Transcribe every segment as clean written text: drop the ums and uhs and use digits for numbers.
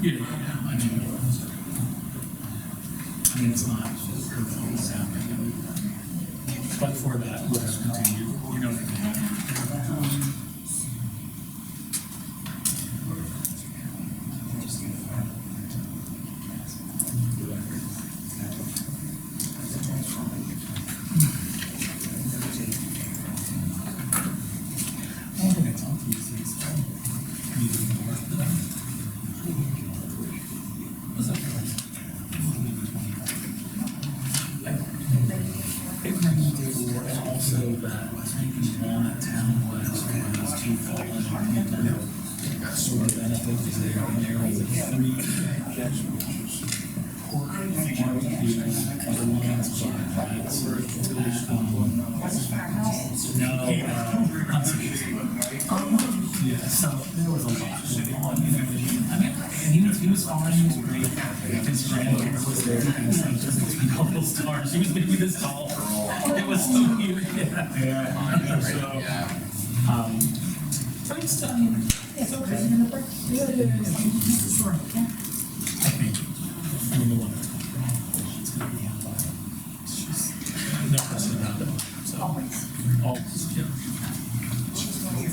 Yeah, I mean, it's not perfectly happening. But for that, let's continue. You know. Yeah, so there was a lot going on, you know. I mean, and he was fine, he was great. His grandmother was there, and so just a couple stars. She was maybe this tall. It was so cute. Yeah. So it's done. It's okay. Sure. I think. I mean, the one. It's gonna be out by. It's just no question about it. So always. Yeah. She's not okay.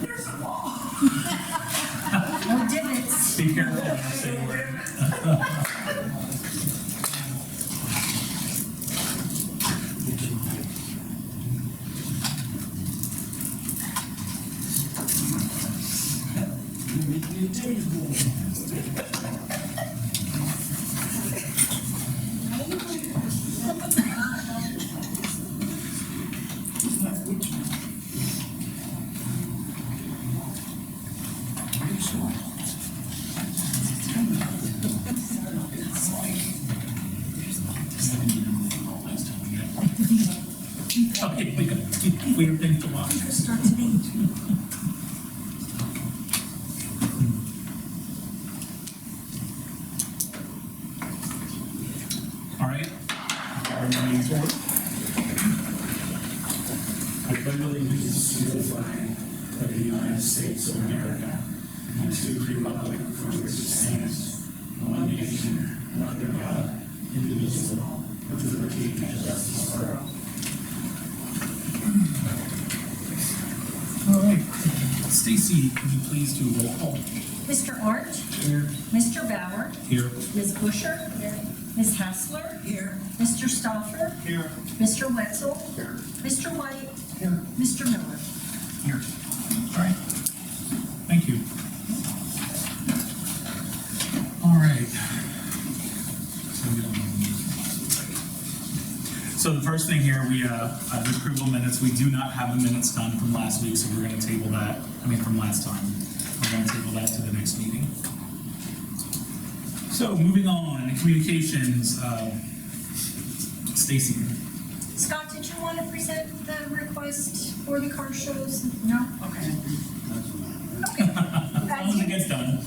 There's a wall. No divots. Be careful when I say the word. Okay, we have things to watch. Start to eat. All right. Our meeting's over. I pledge allegiance to the flag of the United States of America and to the republic for which it stands, one nation, under God, indivisible, with liberty and justice for all. All right. Stacy, could you please do roll call? Mr. Arch? Here. Mr. Bauer? Here. Ms. Busher? Here. Ms. Hassler? Here. Mr. Stauffer? Here. Mr. Wetzel? Here. Mr. White? Here. Mr. Miller? Here. All right. Thank you. All right. So the first thing here, we the approval minutes. We do not have the minutes done from last week, so we're going to table that. I mean, from last time. We're going to table that to the next meeting. So moving on, communications. Stacy. Scott, did you want to present the request for the car shows? No? Okay. Okay. As long as it gets done.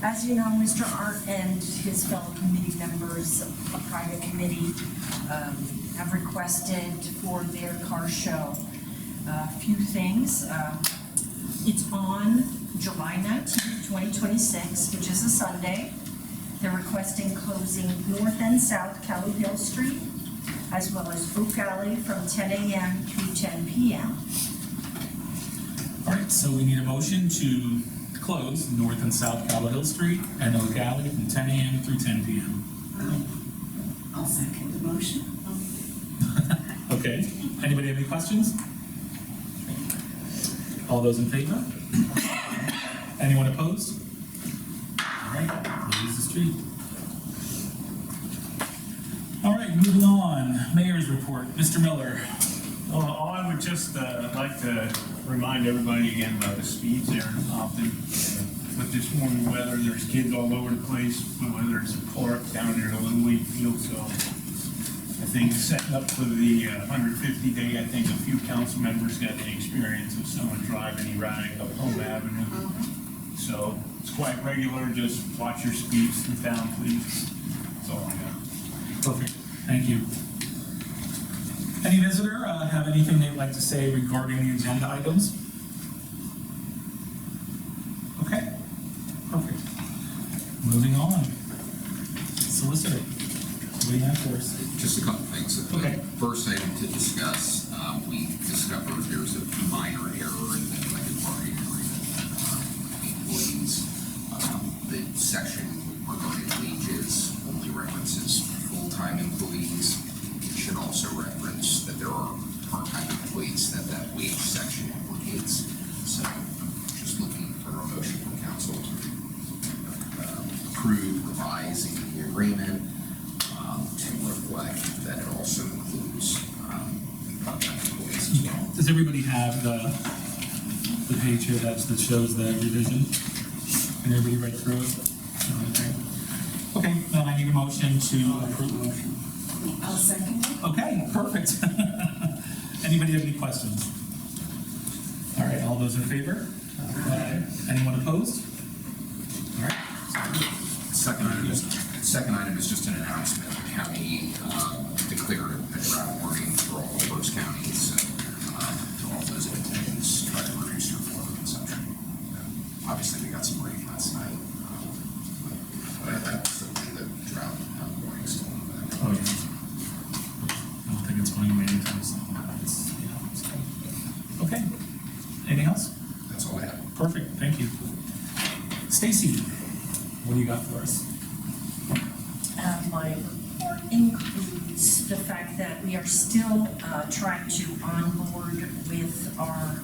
As you know, Mr. Art and his fellow committee members, a private committee, have requested for their car show a few things. It's on July 19th, 2026, which is a Sunday. They're requesting closing North and South Callowhill Street, as well as Oak Alley from 10 a.m. through 10 p.m. All right, so we need a motion to close North and South Callowhill Street and Oak Alley from 10 a.m. through 10 p.m. I'll second the motion. Okay, anybody have any questions? All those in favor? Anyone opposed? All right, close the street. All right, moving on, Mayor's report, Mr. Miller. Well, I would just like to remind everybody again about the speeds there in Topton. With this warm weather, there's kids all over the place, whether it's a park down near the Little League field. So I think setting up for the 150 day, I think a few council members got the experience of someone driving erratic up Home Avenue. So it's quite regular. Just watch your speeds through town, please. That's all I got. Perfect, thank you. Any visitor have anything they'd like to say regarding the agenda items? Okay, perfect. Moving on. Solicitor, what do you have for us? Just a couple things. Okay. First item to discuss, we discovered there's a minor error in the collective bargaining agreement. Employees, the section regarding wages only references full-time employees. It should also reference that there are part-time employees that wage section implicates. So just looking for a motion from council to approve revising the agreement to reflect that it also includes part-time employees as well. Does everybody have the page here that shows the revision? Can everybody read through it? Okay, then I need a motion to approve. I'll second it. Okay, perfect. Anybody have any questions? All right, all those in favor? Anyone opposed? All right. Second item is just an announcement. The county declared a drought warning for all of those counties. So, to all those in attendance, try to reduce your water consumption. Obviously, we got some rain last night, but I also think the drought warning is still in effect. Oh, yeah. I don't think it's going away anytime soon. Okay. Anything else? That's all I have. Perfect, thank you. Stacy, what do you got for us? My report includes the fact that we are still trying to onboard with our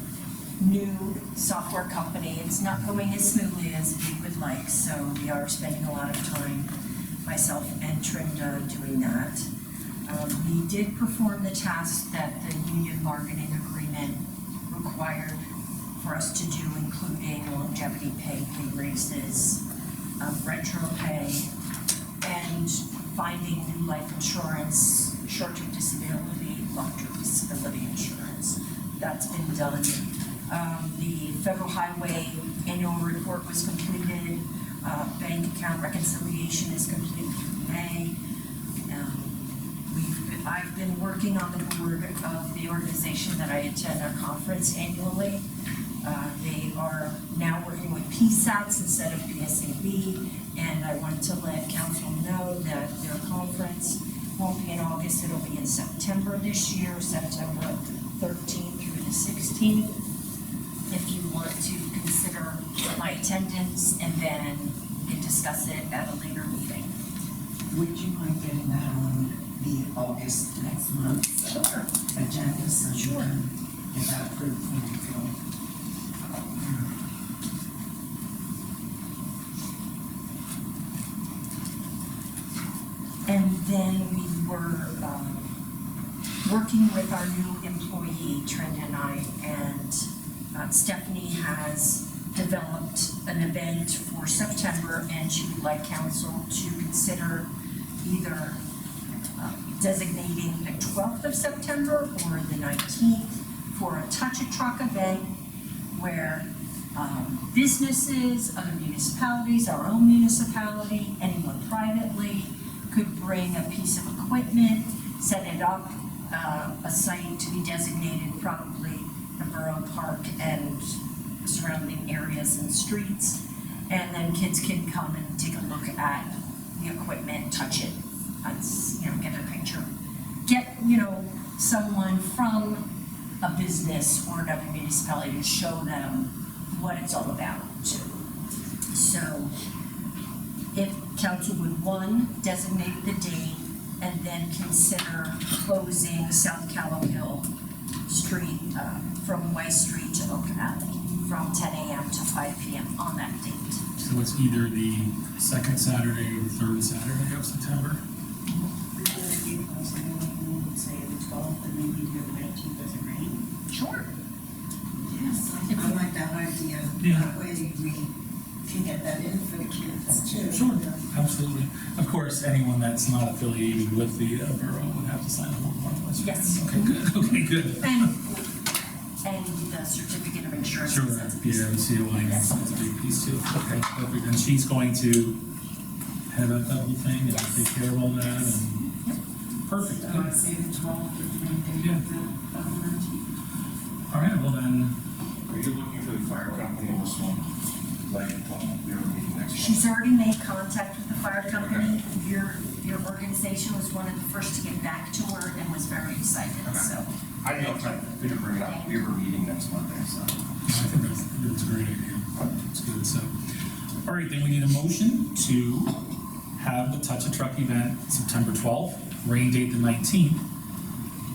new software company. It's not going as smoothly as we would like, so we are spending a lot of time, myself and Trinda, doing that. We did perform the task that the union bargaining agreement required for us to do, including longevity pay, pay raises, retro pay, and finding new life insurance, short-term disability, long-term disability insurance. That's been done. The Federal Highway annual report was completed. Bank account reconciliation is complete through May. I've been working on the board of the organization that I attend our conference annually. They are now working with PSATs instead of PSAB, and I wanted to let council know that their conference won't be in August, it'll be in September this year, September 13th through the 16th. If you want to consider my attendance, and then we can discuss it at a later meeting. Would you mind getting that on the August next month agenda so you can get that approved when you go? And then we were working with our new employee, Trent and I, and Stephanie has developed an event for September, and she would like council to consider either designating the 12th of September or the 19th for a touch-a-truck event where businesses, other municipalities, our own municipality, anyone privately could bring a piece of equipment, set it up, a site to be designated, probably the Borough Park and surrounding areas and streets, and then kids can come and take a look at the equipment, touch it, get a picture. Get, someone from a business or another municipality to show them what it's all about too. So if council would, one, designate the date, and then consider closing South Callowhill Street from West Street to Oak Alley from 10 a.m. to 5 p.m. on that date. So it's either the second Saturday or the third Saturday of September? Say the 12th and maybe do the 19th as a rain. Sure. Yes, I like that idea. Yeah. That way we can get that in for the kids too. Sure, absolutely. Of course, anyone that's not affiliated with the borough would have to sign a little more. Yes. Okay, good. Okay, good. And the certificate of insurance. Sure, That's a piece yeah, of the COI, that's a big piece too. Okay, perfect. And she's going to head up that whole thing and take care of all that and, perfect. So I say the 12th or the date Yeah. of the 19th. All right, well then, Are you looking for the fire company in this one? Like, we were meeting next month? She's already made contact with the fire company. Your organization was one of the first to get back to her and was very excited, so. I didn't know if I could bring it up. We were meeting next Monday, so. I think that's a great idea. It's good, so. All right, then we need a motion to have the Touch a Truck event September 12th, rain date the 19th.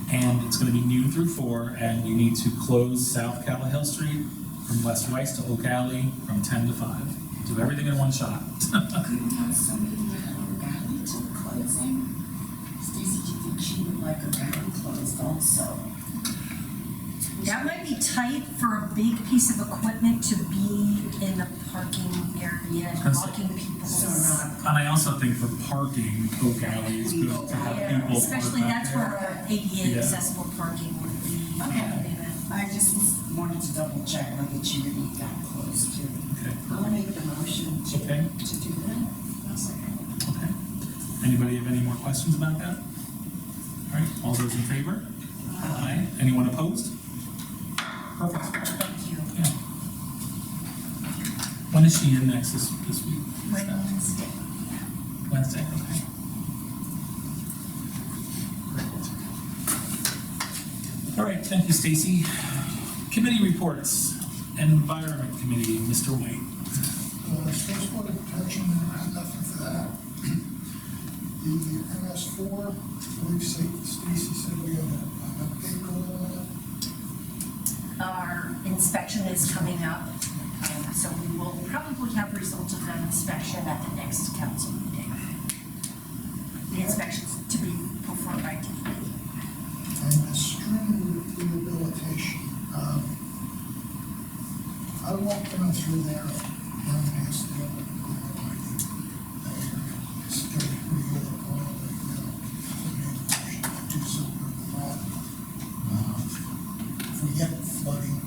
And it's gonna be noon through 4, and we need to close South Callowhill Street from West Rice to Oak Alley from 10 to 5. Do everything in one shot. Couldn't have somebody at our rally till closing. Stacy, do you think she would like a rally closed also? That might be tight for a big piece of equipment to be in the parking area and blocking people's. So not, And I also think for parking, Oak Alley is good to have Yeah, people. especially park back that's there. where ADA Yeah. accessible parking would be. Okay. I just wanted to double check, like it should be that close to. Okay, I'll perfect. make the motion to Okay. do that. I'll second. Okay. Anybody have any more questions about that? All right, all those in favor? Aye. Anyone opposed? Perfect. Thank you. Yeah. When is she in next this week? Wednesday. Wednesday, okay. Perfect. All right, thank you, Stacy. Committee reports, Environment Committee, Mr. White. Stormwater protection, I have nothing for that. The MS4, I believe Stacy said we have an update going on. Our inspection is coming up, so we will probably have results of that inspection at the next council meeting. The inspection's to be performed by DEP. And the stream rehabilitation, I walked down through there, down past the other, it's getting pretty good at all, like, do something with that. If we get flooding,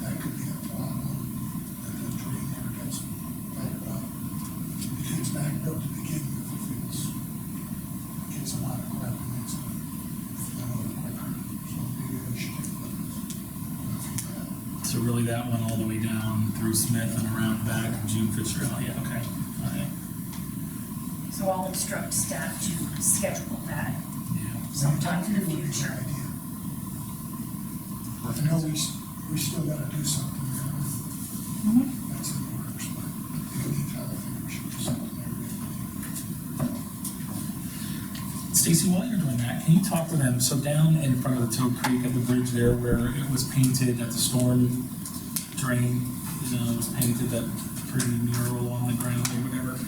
that could be a problem, that the drain there gets backed up. It gets backed up to begin with, if it gets a lot of crap in it, so maybe we should take a look at that. So really that one all the way down through Smith and around back of June Fitzgerald, yeah, okay. All right. So I'll instruct staff to schedule that Yeah. sometime in the That's a good future. idea. I know we still gotta do something there. That's in the works, but in the meantime, I think we should do something there. Stacy, while you're doing that, can you talk to them, so down in front of the Toad Creek at the bridge there where it was painted at the storm drain, it was painted that pretty mural on the ground or whatever,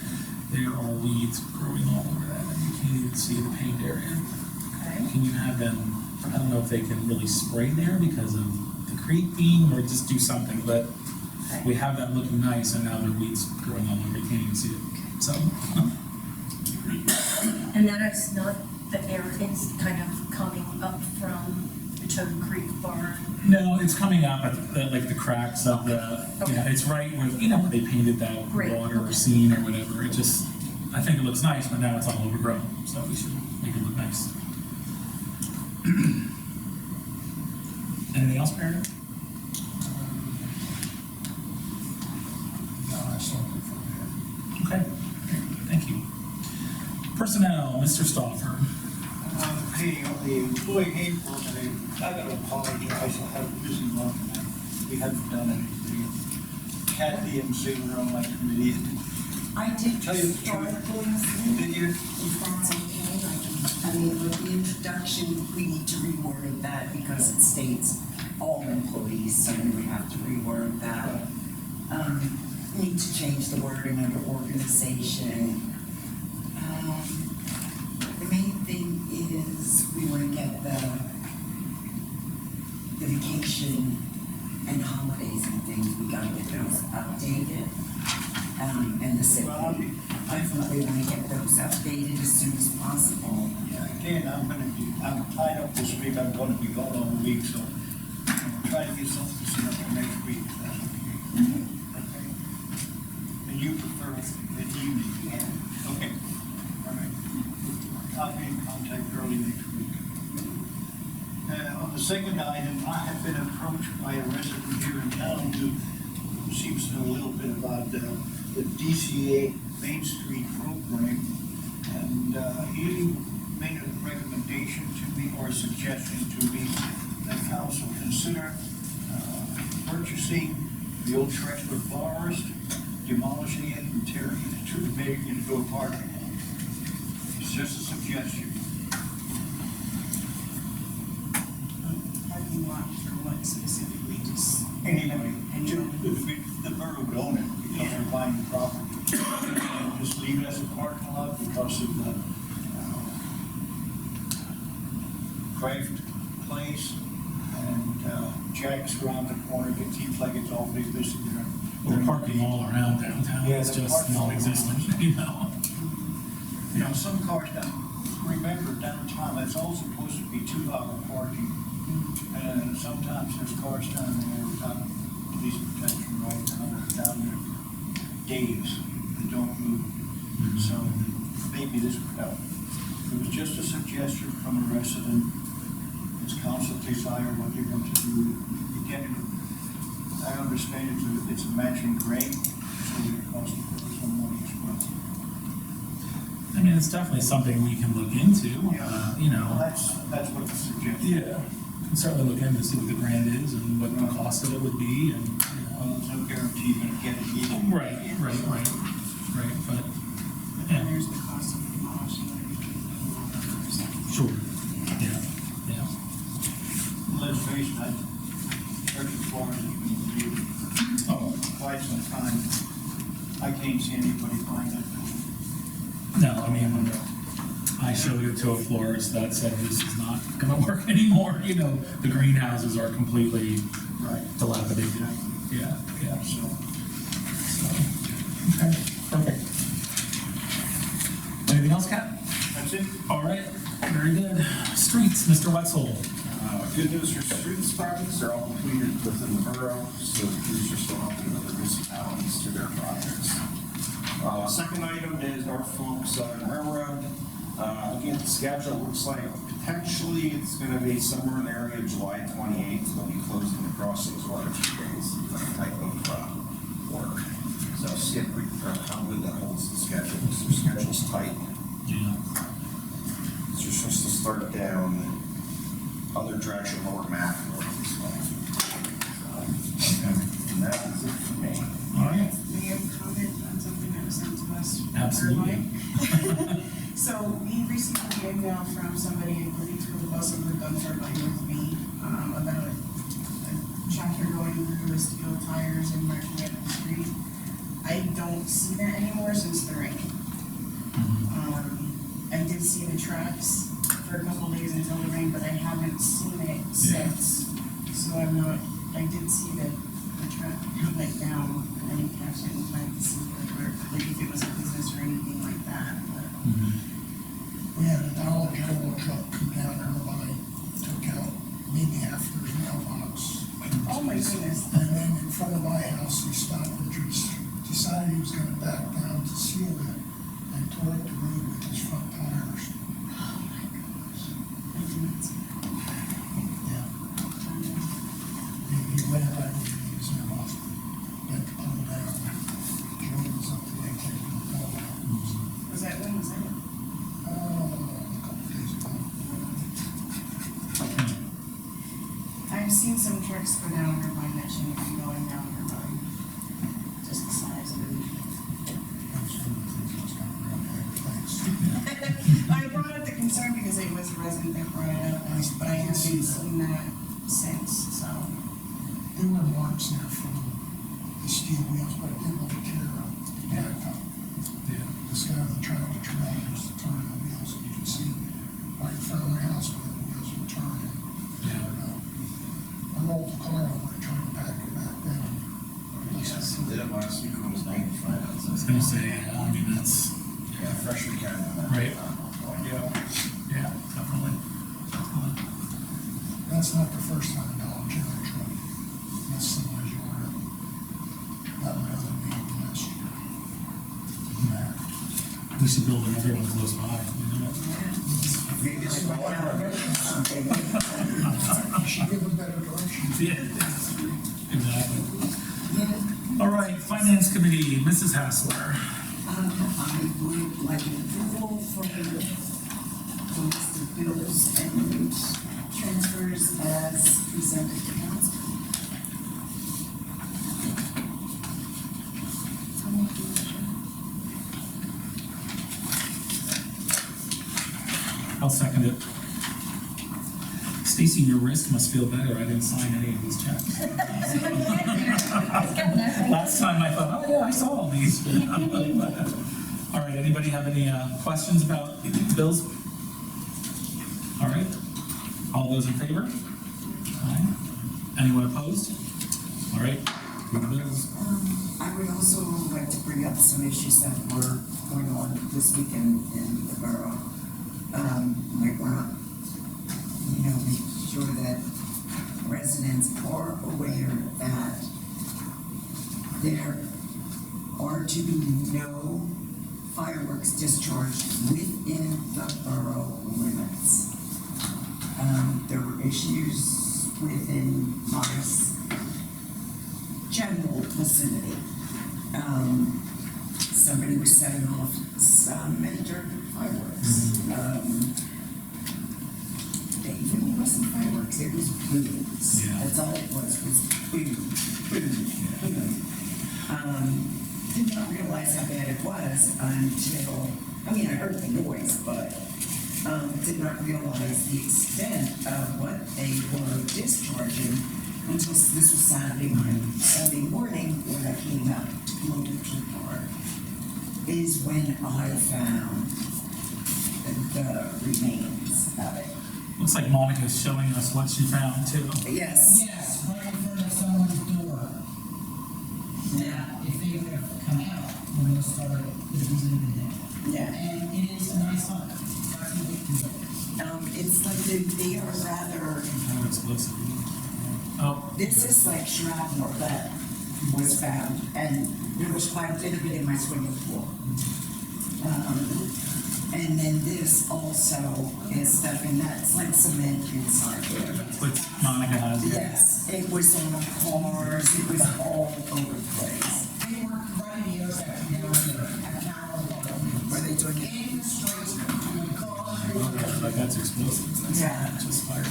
there are weeds growing all over that, and you can't even see the paint area. Okay. Can you have them, I don't know if they can really spray there because of the creek being, or just do something, but we have that looking nice, and now there are weeds growing all over, you can't even see it, so. And that is not the area, it's kind of coming up from the Toad Creek barn. No, it's coming up at the, like the cracks of the, yeah, it's right where, where they painted that Great, water okay. scene or whatever, it just, I think it looks nice, but now it's all overgrown, so we should make it look nice. Anything else, Perry? No, that's something from there. Okay, thank you. Personnel, Mr. Stauffer. Hey, on the employee handbook, I gotta apologize, I had a busy month, and we haven't done anything. Kathy and Sue were on my committee. I did Tell you the start truth. things, Did you? if that's okay, I mean, with the introduction, we need to reword that because it states all employees, so we have to reword that. Need to change the wording under organization. The main thing is we want to get the vacation and holidays and things, we gotta get those updated. And the sick leave, definitely want to get those updated as soon as possible. Yeah, again, I'm tied up this week, I'm gonna be gone all week, so I'm gonna try to get something set up for next week. Okay. And you prefer the evening? Yeah. Okay, all right. I'll be in contact early second item, I have been approached by a resident here in town who seems to know a little bit about the DCA Main Street program. And he made a recommendation to me, or a suggestion to me, that council consider purchasing the old Trexler Forest, demolishing it and tearing it to make it into a parking lot. It's just a suggestion. How do you want for what specifically, just? Anybody, the borough would own it, because they're buying the property. And just leave it as a parking lot because of the craft place, and Jack's around the corner, it seems like it's all big business there. We're parking all around downtown, Yeah, it's they're just parking all non-existent, you know? You know, some cars remember downtown, that's all supposed to be 2-hour parking. And sometimes there's cars down there without police protection right now, down there days, they don't move. So maybe this would help. It was just a suggestion from a resident. It's council desire what you're going to do. Again, I understand it's a matching grade, so it costs some money as well. I mean, it's definitely something we can look into, you know. Well, that's what the suggestion. Yeah, can certainly look into, see what the grant is and what the cost of it would be, and, you Well, know. there's no guarantee you're gonna get it either. Right, but, And yeah, there's the cost of demolishing everything. sure, yeah. Let's face it, Turkey Florida has been used Oh, for quite some time. I can't see anybody buying it. no, I mean, I showed it to a florist that said this is not gonna work anymore, you know, the greenhouses are completely Right. dilapidated. Yeah, So, okay, perfect. Anything else, Kat? that's it. All right, very good. Streets, Mr. Wetzel. Good news for street departments, they're all completed within the borough, so the crews are still helping other municipalities to their projects. Second item is Norfolk Southern Railroad. Again, the schedule looks like potentially it's gonna be somewhere in the area of July 28th. They'll be closing the crossings one or 2 days, type of work. So Skip, probably that holds the schedule, because their schedule's tight. Yeah. So you're supposed to start down other direction, lower map, north as well. And that is it for me. All right. May I comment on something that was sent to us? Absolutely. So we received an email from somebody, I believe through the bus over Gunther line with me, about a tractor going through with steel tires and marking up the street. I don't see that anymore since the rain. I did see the tracks for a couple days until the rain, but I haven't seen it since. So I did see the track like down, and I didn't catch it in time to see like if it was a business or anything like that, but. We had a dollar general truck come down our line, took out maybe half their mailbox. Oh my goodness. And then in front of my house, he stopped and decided he was gonna back down to seal it and tore up the road with his front tires. Oh my gosh. I didn't see that. Yeah. He went out and he was in the hospital, went to pull down, drove something like that, he fell out. Was that when was that? A couple days ago. I've seen some trucks go down Irvine that shouldn't be going down Irvine. Just the size of it. That's one of the things that's got around there, thanks. I brought up the concern because it was a resident that brought it up, but I haven't seen that since, so. There were marks there from the steel wheels, but it didn't really tear up. Back up. Yeah. This guy on the tractor trailer was turning the wheels, and you could see right in front of my house where the wheels were turning. Yeah. I rolled the car over and tried to back it back down. Yes, did it last week, it was 95. I was gonna say, I mean, that's, Yeah, freshman kind of. Right. Yeah. yeah, definitely. That's not the first time a Dollar General truck messed somebody's yard up. That was another meeting last year. Yeah. We should build another one close by, you know? Maybe like a water or something. You should give them better direction. Yeah, exactly. All right, Finance Committee, Mrs. Hassler. I would like an approval for the list of bills and transfers as presented to council. I'll second it. Stacy, your wrist must feel better. I didn't sign any of these checks. Last time I thought, oh yeah, I saw all these. All right, anybody have any questions about bills? All right, all those in favor? Aye. Anyone opposed? All right, do the bills. I would also like to bring up some issues that were going on this weekend in the borough. Like want to, make sure that residents are aware that there are to be no fireworks discharged within the borough limits. There were issues within my general vicinity. Somebody was setting off some major fireworks. It wasn't fireworks, it was balloons. Yeah. That's all it was boom, boom. Did not realize how bad it was until, I heard the noise, but did not realize the extent of what they were discharging until this was Sunday morning when I came out to go to the park, is when I found the remains of it. Looks like Monica's showing us what she found too. Yes. Yes, right in front of someone's door. Now, if they would have come out when those started, it was even there. Yeah. And it is a nice hunt. It's like they are rather, Oh, explosive. Oh, this is like shrapnel that was found, and there was quite a bit of it in my swimming pool. And then this also is stuff, and that's like cement inside there. what Monica has. Yes, it was on cars, it was all over the place. They were radios that were down there at Callowhill. Were they doing it? In the streets, doing cars. Like that's explosive. That's Yeah. not just fire.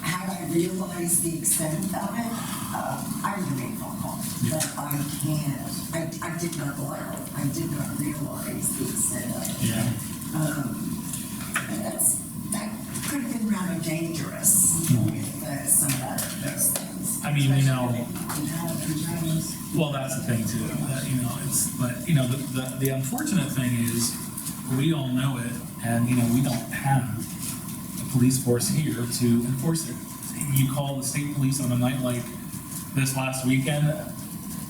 How I realized the extent of it, I remain phone call, but I can't, I did not go out, I did not realize the extent of it. Yeah. And that could have been rather dangerous with some of those things. I mean, And well, that's the thing too, that, but, the unfortunate thing is, we all know it, and, we don't have a police force here to enforce it. You call the state police on a night like this last weekend,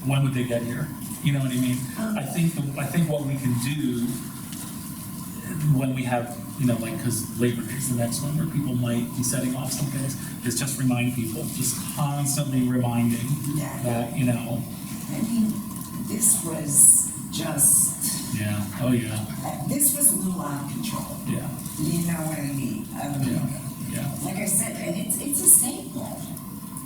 when would they get here? You know what I mean? I think what we can do when we have, because Labor Day is the next one where people might be setting off some things, is just remind people, just constantly reminding that, I mean, this was just, yeah, oh yeah, this was a little out of control. yeah, You know what I mean? yeah, Like I said, and it's a state law.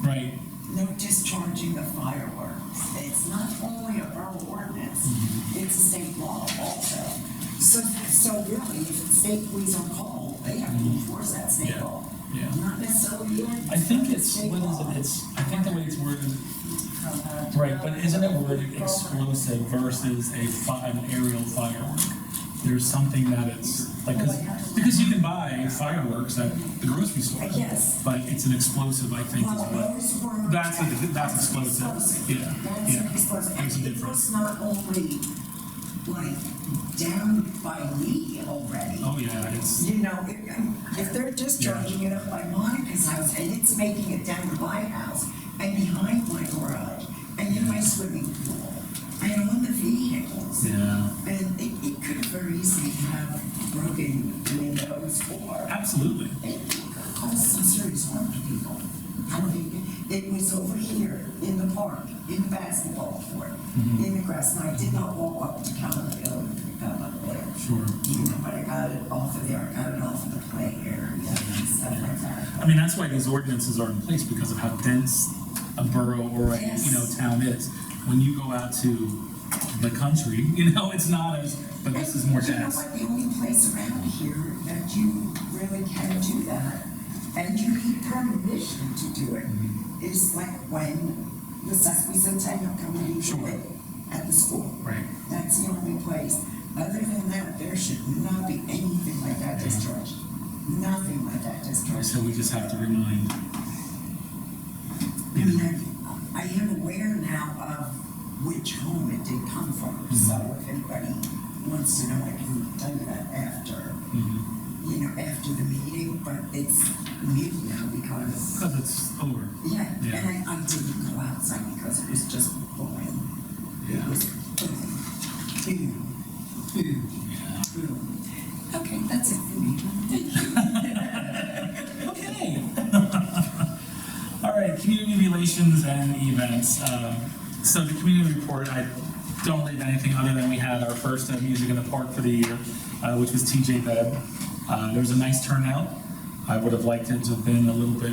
right, No discharging of fireworks. It's not only a borough ordinance, it's a state law also. So really, if the state police on call, they have to enforce that state Yeah. law. yeah. Not necessarily the ordinance. I think but it's, state what is law. it, I think the way it's worded, right, but isn't it worded explosive versus an aerial firework? There's something that it's, like, because you can buy fireworks at the grocery store. Yes. But it's an explosive, I think, is Well, what. those were. That's explosive, yeah, That's yeah. explosive. There's a And it difference. was not only, like, down by me already. Oh, yeah, it's, If they're discharging it up by Monica's house, and it's making it down to my house, and behind my garage, and in my swimming pool, and on the vehicles. yeah, And it could very easily have broken windows or absolutely, it could cause some serious harm to people. I mean, it was over here in the park, in the basketball court, in the grass. And I did not walk up to Callowhill and pick up there. Sure. You know, but I got it off of there, I got it off of the play area and stuff like that. I mean, that's why these ordinances are in place, because of how dense a borough or a, Yes. town is. When you go out to the country, it's not as, but this is more You know dense. what, the only place around here that you really can do that, and you need permission to do it, is like when the Sesquicentennial coming to Sure. it at the school. Right. That's the only place. Other than that, there should not be anything like that discharged. Nothing like that discharged. So we just have to remind. I mean, I am aware now of which home it did come from, so if anybody wants to know, I can tell you that after, after the meeting, but it's mute now because, Because it's over. yeah, Yeah. and I didn't go outside because it was just boring. It Yeah. was boom, boom, Yeah. boom. Okay, that's it for me. Okay. All right, community relations and events. So the community report, I don't leave anything other than we had our first Music in the Park for the year, which was TJ Bebb. There was a nice turnout. I would have liked it to have been a little bit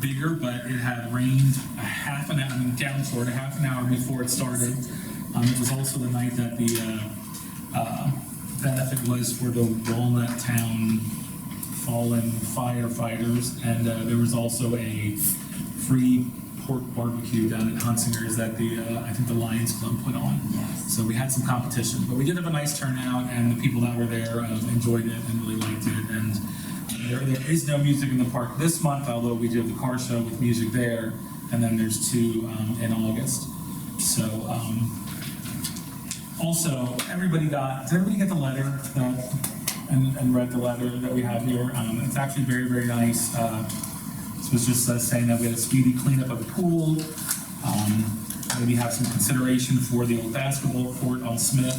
bigger, but it had rained a half an hour before it started. It was also the night that the benefit was for the Walnut Town fallen firefighters, and there was also a free pork barbecue down at Hunsinger's that I think the Lions Club put on. Yes. So we had some competition, but we did have a nice turnout, and the people that were there enjoyed it and really liked it. And there is no music in the park this month, although we do have the car show with music there, and then there's two in August. So also, did everybody get the letter and read the letter that we have here? It's actually very, very nice. This was just saying that we had a speedy cleanup of the pool, maybe have some consideration for the old basketball court on Smith,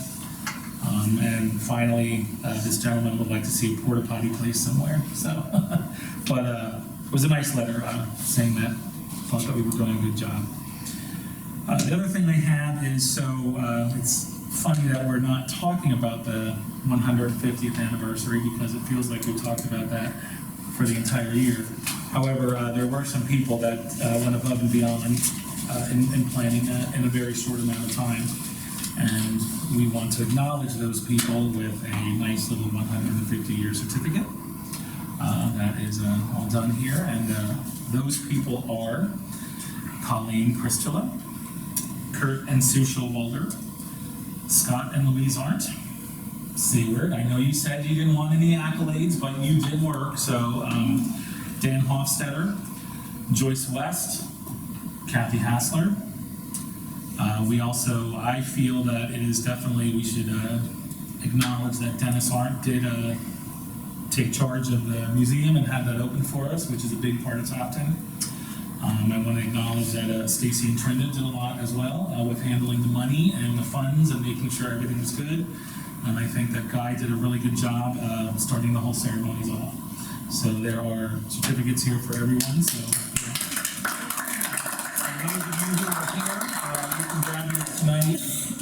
and finally, this gentleman would like to see a porta potty placed somewhere. So, but it was a nice letter saying that. Thought that we were doing a good job. The other thing they had is it's funny that we're not talking about the 150th anniversary because it feels like we talked about that for the entire year. However, there were some people that went above and beyond in planning that in a very short amount of time. And we want to acknowledge those people with a nice little 150-year certificate. That is all done here. And those people are Colleen Christula, Kurt and Sue Showalter, Scott and Louise Arndt, Seward. I know you said you didn't want any accolades, but you did work. So Dan Hofstetter, Joyce West, Kathy Hassler. I feel that it is definitely, we should acknowledge that Dennis Arndt did take charge of the museum and have that open for us, which is a big part of Topton. I want to acknowledge that Stacy and Trinda did a lot as well with handling the money and the funds and making sure everything was good. And I think that Guy did a really good job starting the whole ceremonies off. So there are certificates here for everyone. So those of you who are here, you can grab yours tonight.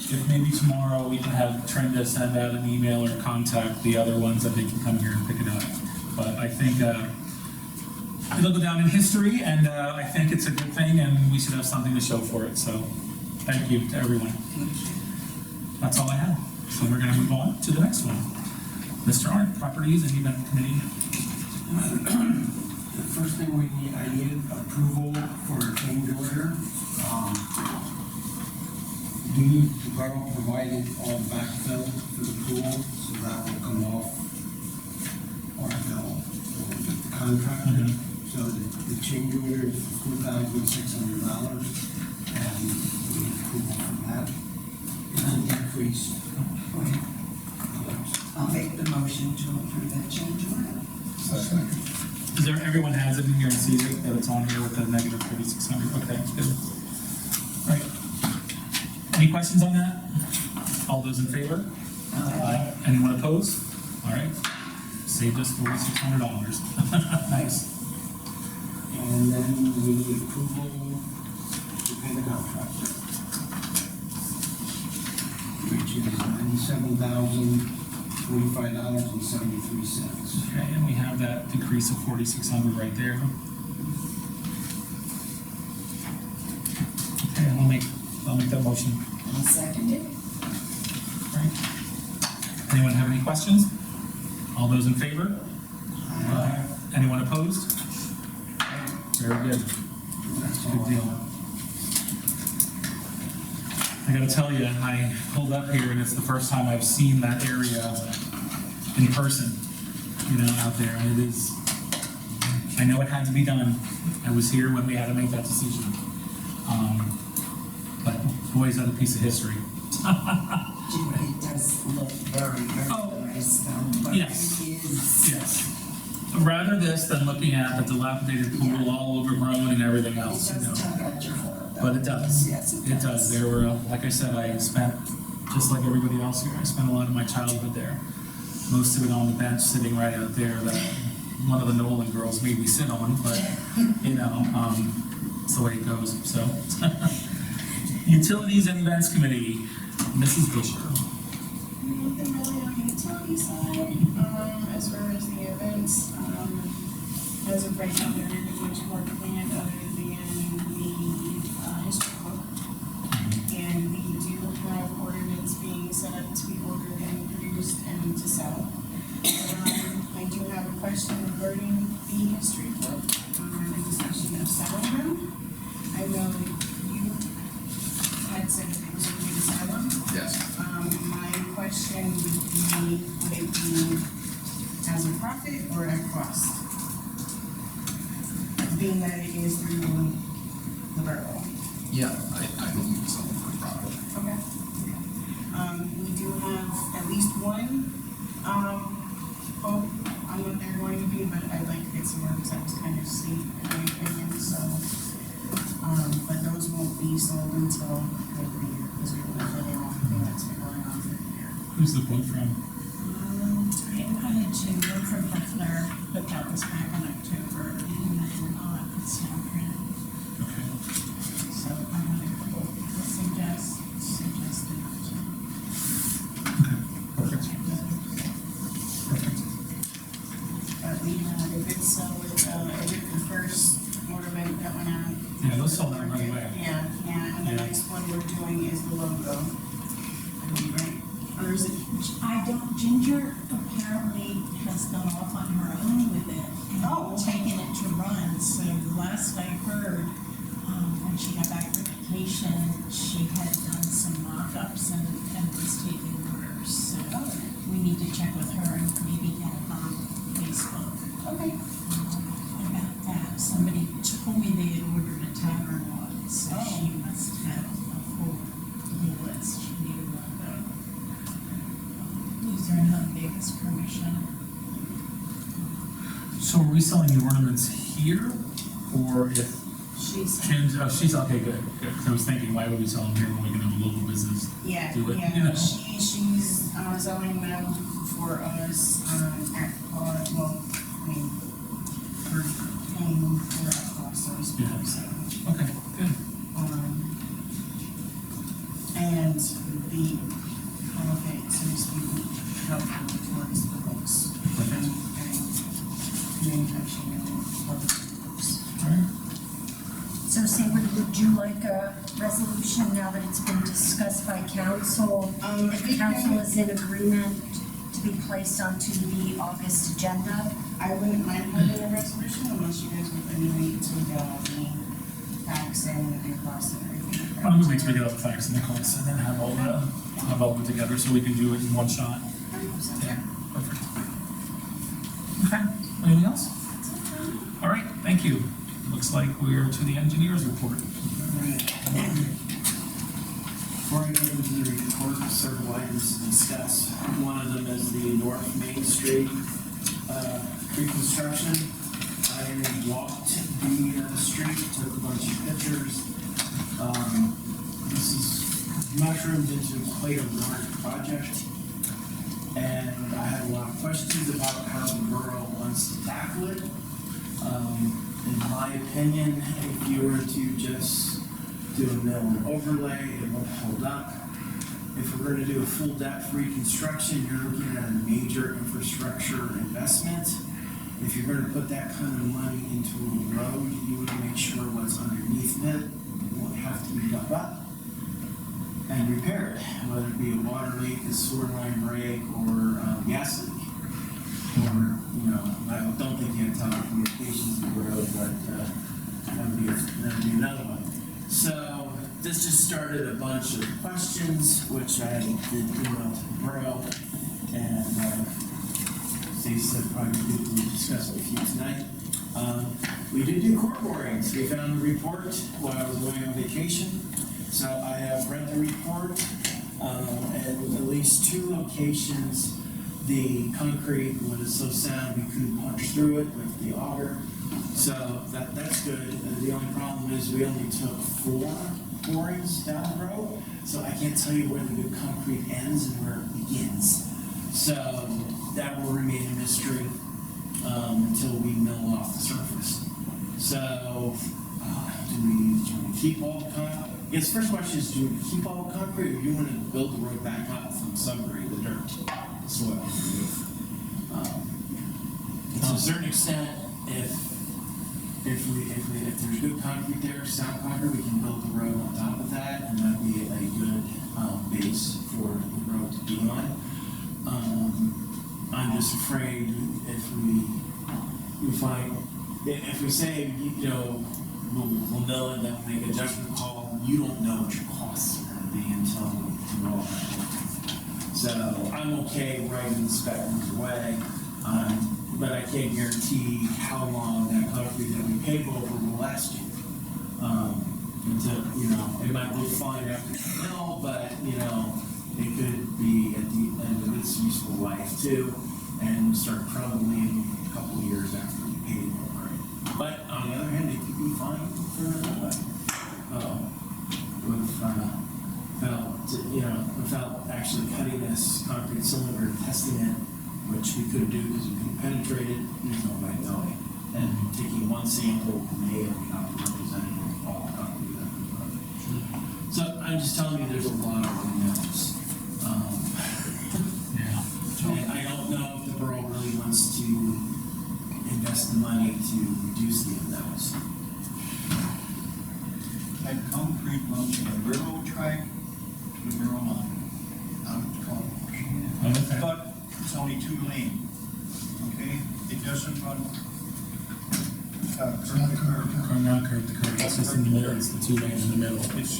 If maybe tomorrow we can have Trinda send out an email or contact the other ones that they can come here and pick it up. But I think it'll go down in history, and I think it's a good thing, and we should have something to show for it. So thank you to everyone. That's all I have. So we're going to move on to the next one. Mr. Arndt, Properties and Event Committee. The first thing I needed approval for a change order. The borough provided all the backfill for the pool, so that will come off our bill with the contractor. So the change order is $4,600, and we need approval for that. It's an increase. I'll make the motion to approve that change order. Everyone has it in here and sees it, that it's on here with the negative 3,600. Okay, good. All right. Any questions on that? All those in favor? Aye. Anyone opposed? All right. Saved us $4,600. Nice. And then we need approval to pay the $7,045.73. Okay, and we have that decrease of 4,600 right there. Okay, I'll make that motion. I'll second it. Right. Anyone have any questions? All those in favor? Anyone opposed? Very good. Good deal. I gotta tell you, I pulled up here and it's the first time I've seen that area in person, out there. And it is, I know it had to be done. I was here when we had to make that decision. But boy, is that a piece of history. It does look very, very nice though, but it Yes. is. Yes. Rather this than looking at the dilapidated pool all overgrown and everything It else, does tug at your heart. though. But it does. Yes, It does. There were, like I said, I spent, just like everybody else here, I spent a lot of my childhood there. Most of it on the bench sitting right out there that one of the Nolan girls made me sit on, but, it's the way it goes, so. Utilities and Events Committee, Mrs. Busher. Nothing really on the utility side, as far as the events, as of right now, there isn't much more planned other than the history book. And we do have ordinance being set up to be ordered and produced and to sell. I do have a question regarding the history book, and discussion of selling them. I know you had said that it was okay to sell them. Yes. My question would it be as a profit or at cost? Being that it is through the borough. Yeah, I believe it's something for profit. Okay. We do have at least one, quote on what they're going to be, but I'd like to get some more because that was kind of steep in my opinion, so. But those won't be sold until later the year because we don't have any anything that's been going on for the year. Who's the quote from? I wanted to work from Butler, put out this back in October, and then it's now printed. Okay. So I wanted to suggested. Okay, perfect. Perfect. We have, if it's, the first ornament that went out. Yeah, those sold out right away. Yeah, and the Yeah. next one we're doing is the logo. I believe, right? Or is it? Ginger apparently has gone off on her own with it and Oh, okay. taken it to run. So the last I heard, when she got back from vacation, she had done some mock-ups and was taking orders. So we need to check with her and maybe get it on Facebook. Okay. About that. Somebody told me they had ordered a tavern one, so she must have a whole list. She needed one though. These are not Vegas permission. So are we selling the ornaments here, or if She's. she's okay, good. 'Cause I was thinking, why would we sell them here when we can have a local business Yeah, do it? yeah, she's selling them for us, at cost, well, for paying for our cost, so to speak, Yeah. so. Okay, good. And the, okay, so to speak, helpful towards the books. And communication and public books. All right. So Sanford, would you like a resolution now that it's been discussed by council? If the council is in agreement to be placed onto the August agenda? I wouldn't mind having a resolution unless you guys would need to go on the facts and costs and everything. Why don't we wait till we get all the facts and the costs and then have all of it together so we can do it in one shot? Yeah, perfect. Okay, anything else? All right, thank you. Looks like we're to the engineer's report. Before I go into the report, several items to discuss. One of them is the North Main Street reconstruction. I walked the street, took a bunch of pictures. This is mushroomed into quite a large project. And I had a lot of questions about how the borough wants to tackle it. In my opinion, if you were to just do a mill overlay, it won't hold up. if we're gonna do a full debt-free construction, you're looking at a major infrastructure investment. If you're gonna put that kind of money into a road, you wanna make sure what's underneath it won't have to be dug up and repaired, whether it be a water leak, a sewer line break, or gas leak. Or, you know, I don't think you have telecommunications in the road, but that'd be another one. So this just started a bunch of questions, which I did email to the borough, and they said probably we discuss it with you tonight. We did do court borings. We found the report while I was going on vacation. So I have read the report, and with at least 2 locations, the concrete was so sound we couldn't punch through it with the auger. So that's good. The only problem is we only took 4 borings down the road, so I can't tell you where the good concrete ends and where it begins. So that will remain a mystery until we mill off the surface. So do we keep all the concrete? Yes, first question is, do we keep all the concrete, or do you want to build the road back up from subgrade, the dirt, the soil? To a certain extent, if there's good concrete there, sound concrete, we can build the road on top of that, and that'd be a good base for the road to be on. I'm just afraid if we say, you know, we'll mill it, then we'll make a judgment call, you don't know what your costs are gonna be until you roll it. So I'm okay writing the spec away, but I can't guarantee how long that concrete that we pave over will last you. Until, you know, it might look fine after you mill, but, you know, it could be at the end of its useful life too, and start crumbling a couple of years after you pave over it. But on the other hand, it could be fine for another without actually cutting this concrete cylinder and testing it, which we couldn't do because we couldn't penetrate it, there's no way of knowing. And taking one sample may or may not represent all concrete that we put. So I'm just telling you, there's a lot of unknowns. And I don't know if the borough really wants to invest the money to reduce the unknowns. That concrete runs from the railroad track to the Borough line. Okay. But it's only 2 lane, okay? It doesn't run, curb to curb. Not curb to curb, it's just in the middle, it's the 2 lanes in the middle. It's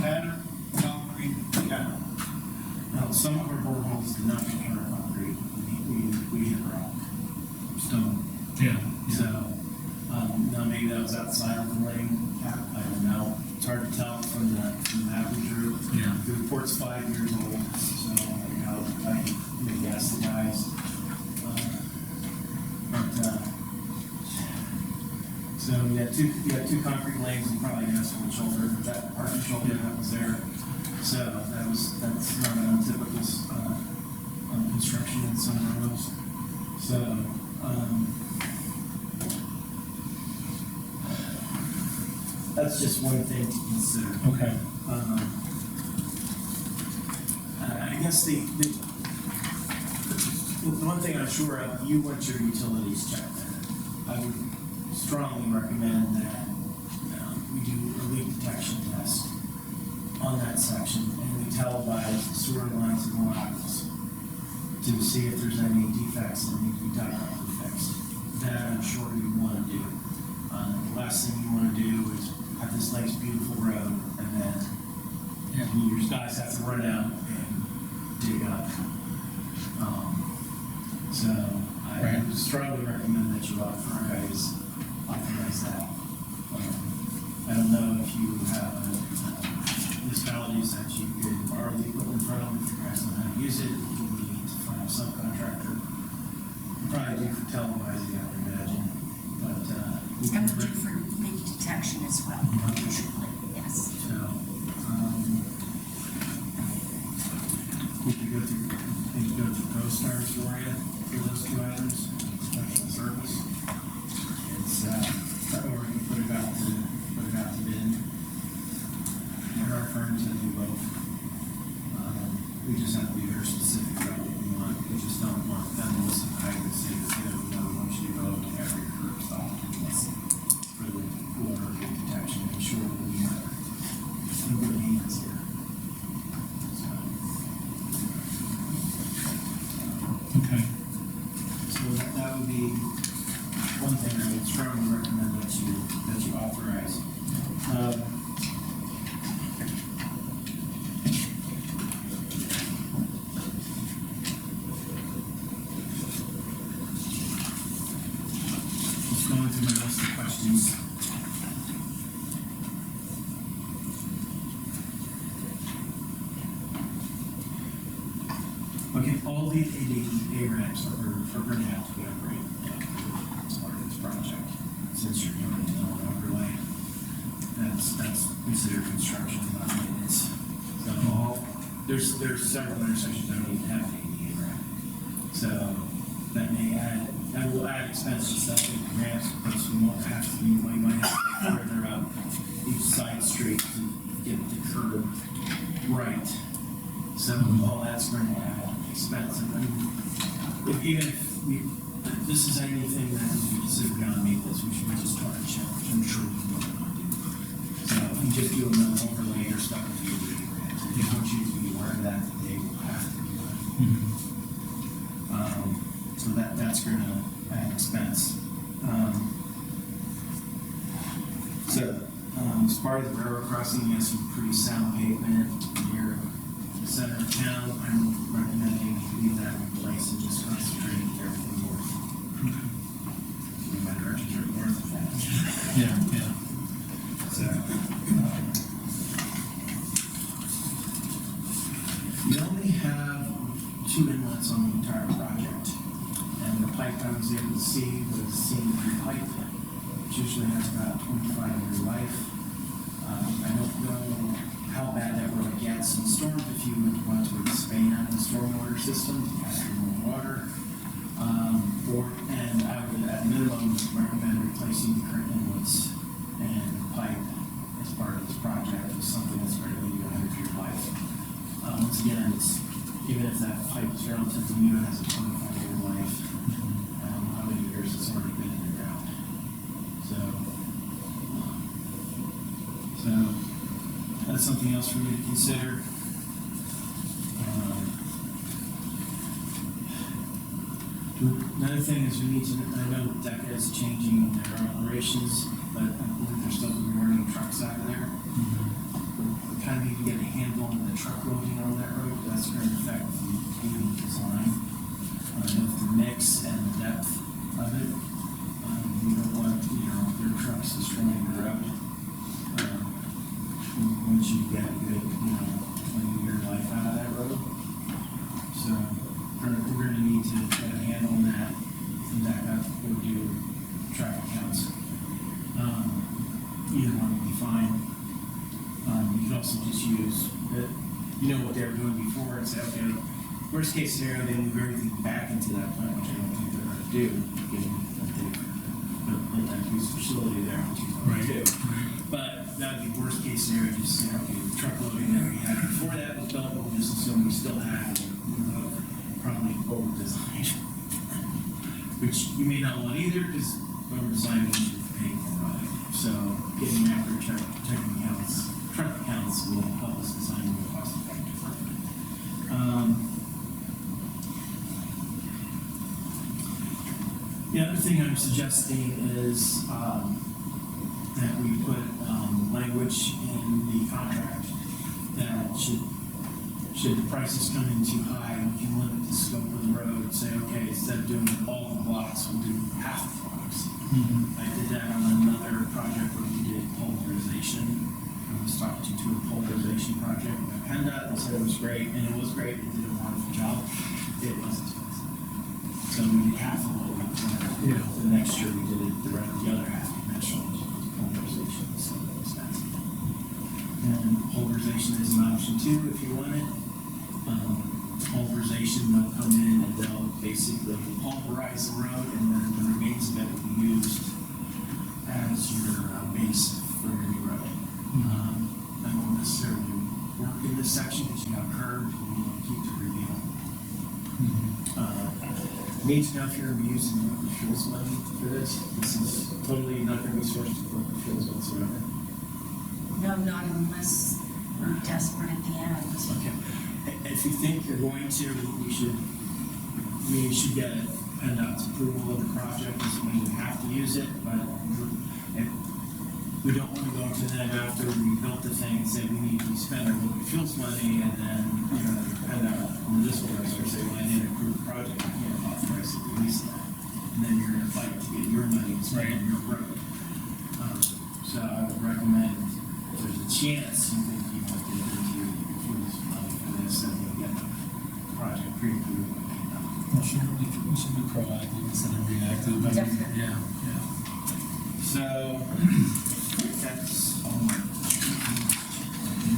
pattern, concrete, pattern. Now, some of our boreholes do not contain concrete. We hit rock, stone. Yeah. So, now maybe that was outside of the lane cap, I don't know. It's hard to tell from the map we drew. Yeah. The report's 5 years old, so, you know, I can guess the guys. So we got two concrete lanes and probably an asphalt shoulder, that partial shoulder that was there. So that's not an untypical, construction in some roads. So, that's just one thing to consider. Okay. I guess the one thing I'm sure of, you want your utilities checked. I would strongly recommend that we do a leak detection test on that section, and we televise the sewer lines and laterals to see if there's any defects that need to be done or fixed. That I'm sure you want to do. The last thing you want to do is have this nice, beautiful road, and then your guys have to run out and dig up. So I would strongly recommend that you authorize that. I don't know if you have municipalities that you could borrow the equipment from, if you guys know how to use it, if you need to find a subcontractor. You probably do for televising, I would imagine, but, we And can. we do for leak detection as well, usually, yes. So, we could go through co-stars for you for those 2 items, special service. It's, or we can put it out to bid. There are firms that do both. we just have to be very specific about what we want. We just don't want them to listen to and say that, you know, we want you to go to every curb stop for the water protection, and ensure that we have some good hands here. So, Okay. so that would be one thing I would strongly recommend that you authorize. Just going through my list of questions. Okay, all the ADA ramps are going to have to be upgraded as part of this project, since you're doing it on overlay. That's considered construction, not maintenance. So there's several intersections that don't even have an ADA ramp. So that will add expense to stuff like ramps, but we won't have to, we might have to go further up each side street to get the curb right. So all that's going to add expense. And even if this is anything that we consider non-maintenance, we should just try and check, which I'm sure we can do. So if you just do an overlay or stuff with you, we want you to be aware of that, they will have to do that. So that's going to add expense. As part of the railroad crossing, you have some pretty sound pavement near the center of town. I'm recommending you leave that in place and just concentrate everything north. In my direction, you're north of that. Yeah. So, you only have 2 inlets on the entire project. And the pipe I was able to see was C&D pipe, which usually has about 25-year life. I don't know how bad that really gets in storms if you would want to expand the stormwater system to capture more water. And I would, at minimum, recommend replacing the current inlets and pipe as part of this project with something that's going to leave you 100-year life. Once again, even if that pipe is relatively new, it has a 25-year life. How many years it's already been in the ground. So that's something else for you to consider. Another thing is we need to, I know DECA is changing their operations, but I believe they're still going to be running trucks out of there. We kind of need to get a handle on the truck loading on that road. That's going to affect the paving design. Of the mix and the depth of it. We don't want, their trucks destroying the road. Once you get a good, 20-year life out of that road. So we're going to need to get a handle on that and back up or do traffic counts. Either one would be fine. You could also just use what they were doing before and say, okay, worst case scenario, they move everything back into that plant, which I don't think they're going to do, given that they put that piece of facility there on 242. But that would be worst case scenario, just say, okay, the truck loading that we had before that was built, we'll just assume we still have probably over designed, which you may not want either, because over design means you're paying more money. So getting accurate checking counts, truck counts will help us design more cost effective. The other thing I'm suggesting is that we put language in the contract that should the prices come in too high, we can limit the scope of the road, say, okay, instead of doing all the blocks, we'll do half the blocks. I did that on another project where we did polarization. I was talking to a polarization project at PennDOT, they said it was great, and it was great, it did a wonderful job. It was expensive. So we did half of what we wanted. The next year we did it, the other half conventional, polarization, so that was expensive. And polarization is an option too, if you want it. Pulverization, they'll come in and they'll basically pulverize the road, and then the remains of it will be used as your base for your new road. I won't necessarily work in this this section, because you have curb, you need to keep the reveal. Need to know if you're gonna be using liquid fuels money for this. This is totally not gonna be sourced of liquid fuels whatsoever. No, not unless we're desperate at the end. Okay. If you think you're going to, we should get PennDOT's approval of the project, doesn't mean we have to use it, but we don't want to go to them after we built the thing and say we need to spend our liquid fuels money, and then, PennDOT, on this one, or say, well, I didn't approve the project, I can't authorize it to release that. And then you're gonna fight to get your money to spend on your road. So I would recommend, if there's a chance you think you might get into fuels money for this, then we'll get the project pre-approved. Well, sure, we should be proactive instead of reactive. Definitely. Yeah. So, that's all my.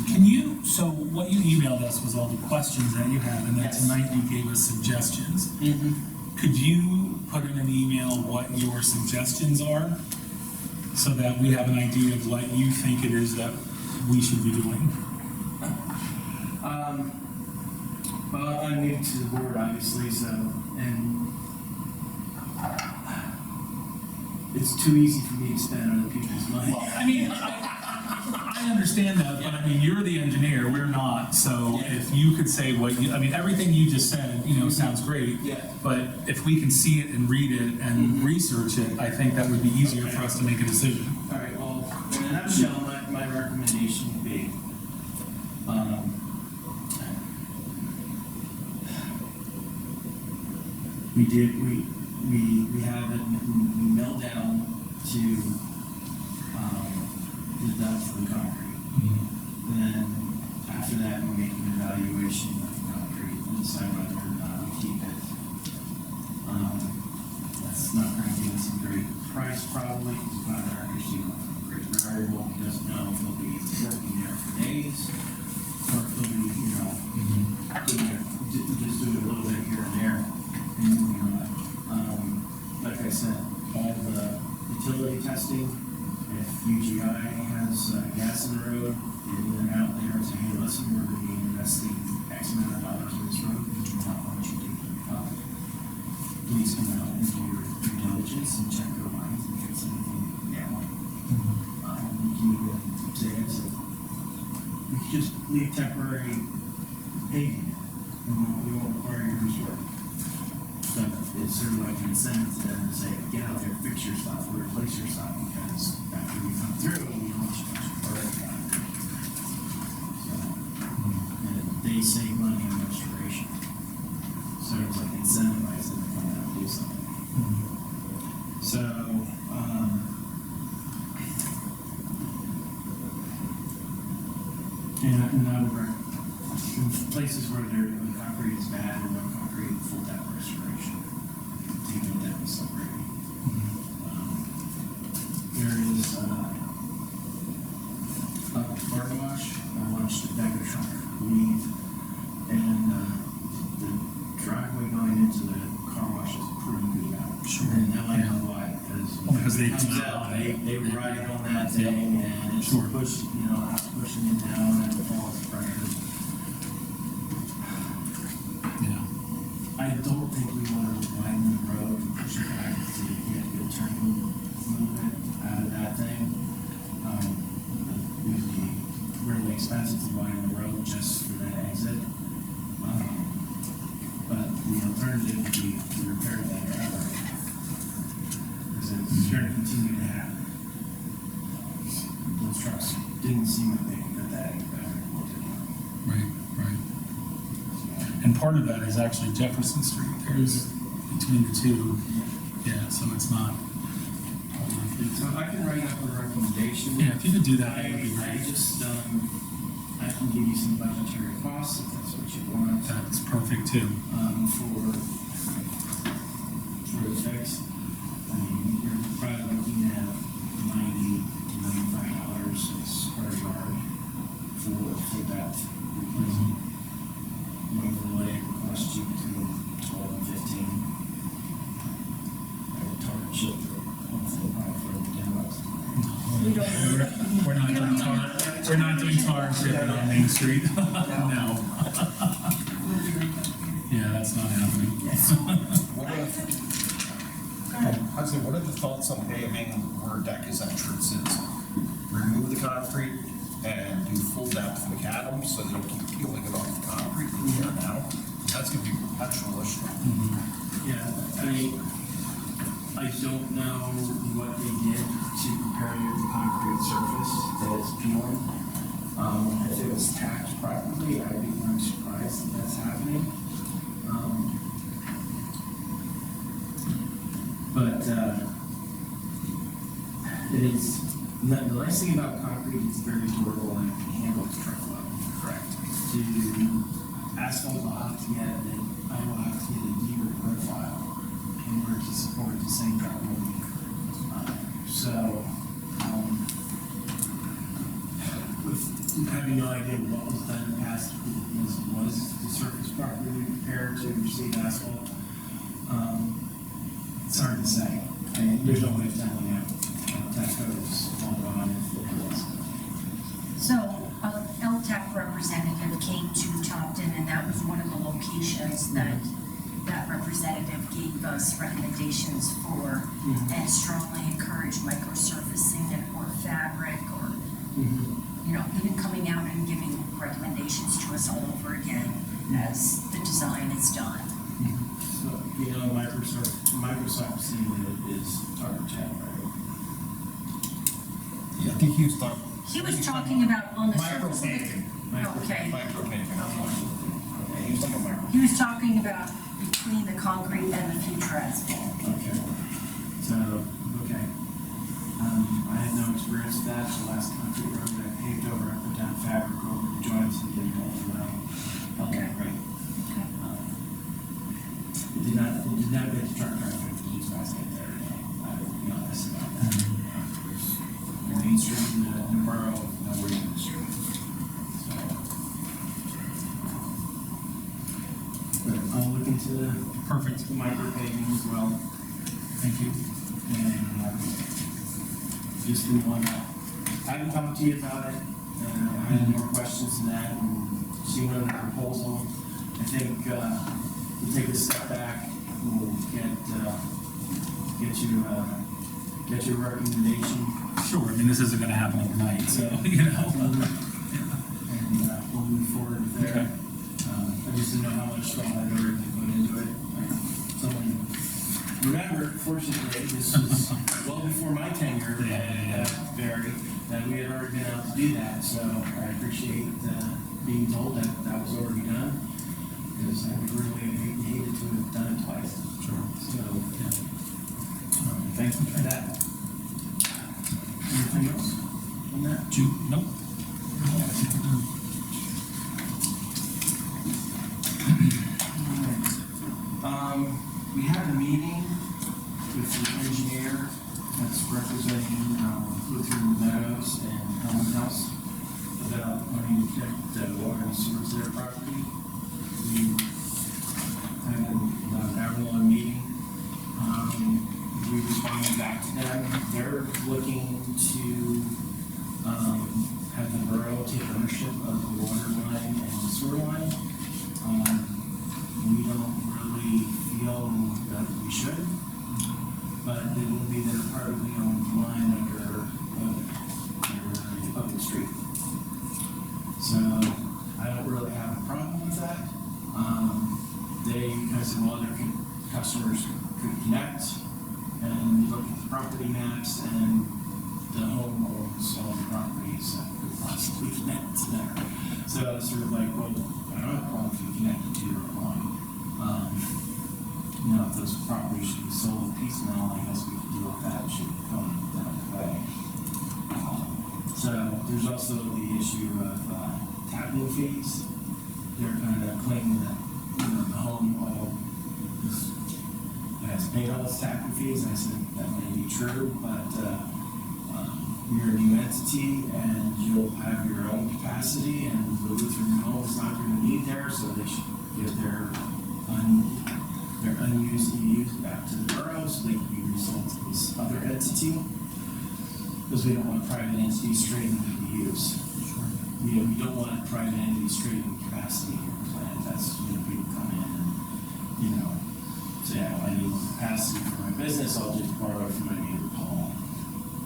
Can you, so what you emailed us was all the questions that you have, and then Yes. tonight you gave us suggestions. Could you put in an email what your suggestions are, so that we have an idea of what you think it is that we should be doing? Well, I'm new to the board, obviously, so, and it's too easy for me to spend other people's money. Well, I mean, I understand that, but I mean, you're the engineer, we're not, so if you could say what you, I mean, everything you just said, sounds great. Yeah. But if we can see it and read it and research it, I think that would be easier for us to make a decision. All right, well, in a nutshell, my recommendation would be, we have it, we mill down to, the depth of the concrete. Then, after that, we make an evaluation of the concrete and decide whether or not we keep it. That's not gonna give us a great price probably, because it's not our issue, great variable, he doesn't know if he'll be working there for days, or if he'll be, just do a little bit here and there, and moving on. Like I said, all the utility testing, if UGI has gas in the road, they went out there and say, hey, listen, we're gonna be investing X amount of dollars in this road, we do not want you to please come out and do your due diligence and check your lines and fix anything down. You can even say, we could just leave temporary paving, we won't require your resort. So it's sort of like an incentive to them to say, get out there, fix your stuff, or replace your stuff, because after we come through, we want you to already got it. So, and they save money on restoration. So it's like incentivize them to come out and do something. So, and I would recommend, in places where the concrete is bad or no concrete, full depth restoration, taking it down separating. There is a car wash. I watched the deck of truck leave, and the driveway going into the car wash is pretty beat out. Sure. And now I know why, because they it comes out, they ride on that thing, and it's pushing, pushing it down and it falls pressure. I don't think we want to widen the road and push it back so you can't get a turning movement out of that thing. It would be really expensive to widen the road just for that exit. But the alternative would be to repair that area. Because it's going to continue to happen. Those trucks didn't seem like they could get that any better. Right. And part of that is actually Jefferson Street. There's between the two. Yeah, so it's not. So I can write up a recommendation. Yeah, if you could do that, that would be I great. just, I can give you some budgetary costs if that's what you want. That's perfect too. For the fix. I mean, you're probably looking at $90 to $95 a square yard for that replacement. Overlay will cost you between 12 and 15. I would target shelter, hopefully probably for the demos. We're not doing tar. We're not doing tar. shipping on Main Street? No. Yeah, that's not happening. What are the thoughts on paving where deck is entrances? Remove the concrete and do full depth macadam so they don't keep peeling it off the concrete in there now. That's gonna be a perpetual issue. Yeah, I don't know what they did to prepare the concrete surface that it's peeling. If it was tacked properly, I'd be more surprised that that's happening. But it is, the nice thing about concrete, it's very durable and it can handle truck load. Correct. To asphalt, I'll have to get it, I will have to get a deeper profile in order to support the same truck load. With having no idea what was done in the past, was the surface properly prepared to receive asphalt? It's hard to say. There's no way of telling you. That code is all gone if it was. So, LTAC representative came to Topton, and that was one of the locations that representative gave us recommendations for, and strongly encouraged microsurfacing or fabric, or, you know, even coming out and giving recommendations to us all over again as the design is done. So, you know, Microsoft scene is target chat, right? Yeah, I think he was talking. He was talking about on the surface of the. Micropaving. Okay. Micropaving. He was talking about micro. He was talking about between the concrete and the future asphalt. Okay. So, okay. I had no experience with that. The last concrete road that I paved over, I put down fabric over the joints and did it all around. Okay. Right. Okay. It did not get the truck traffic to use basket there. I will be honest about that. Main Street in the Borough, nowhere in the street. So. But I'll look into the Perfect. micro paving as well. Thank you. And just didn't want to, I haven't talked to you about it. I had more questions than that and see what other proposal. I think we'll take a step back. We'll get your recommendation. Sure, I mean, this isn't gonna happen overnight, so, you know. And we'll move forward with that. Okay. I just didn't know how much thought I'd already put into it. Someone, remember, fortunately, this was well before my tenure at Barry, that we had already been able to do that. So I appreciate being told that that was already done, because I would really hated to have done it twice. Sure. So, yeah. Thank you for that. Anything else on that? Nope. We had a meeting with the engineer that's representing Lutheran Meadows and Helen House about wanting to connect the water and sewer to their property. We had an hour-long meeting. We responded back to them. They're looking to have the borough take ownership of the water line and the sewer line. We don't really feel that we should, but it will be their privately owned line under public street. So I don't really have a problem with that. They kind of said, well, their customers could connect and look at the property maps, and the home owns all the properties that could possibly connect there. So it's sort of like, well, I don't have a problem if you connect it to your line. You know, if those properties should be sold piecemeal, I guess we could deal with that, it should come that way. So there's also the issue of tapping fees. They're kind of claiming that, you know, the home has paid all its tapping fees, and I said that may be true, but you're a new entity and you'll have your own capacity, and the Lutheran home is not going to need there, so they should give their unused EUs back to the borough so they can be resold to this other entity, because we don't want private entities trading EUs. you know, we don't want private entities trading capacity in your plant. That's when people come in and, you know, say, oh, I need capacity for my business, I'll just borrow it from my neighbor Paul.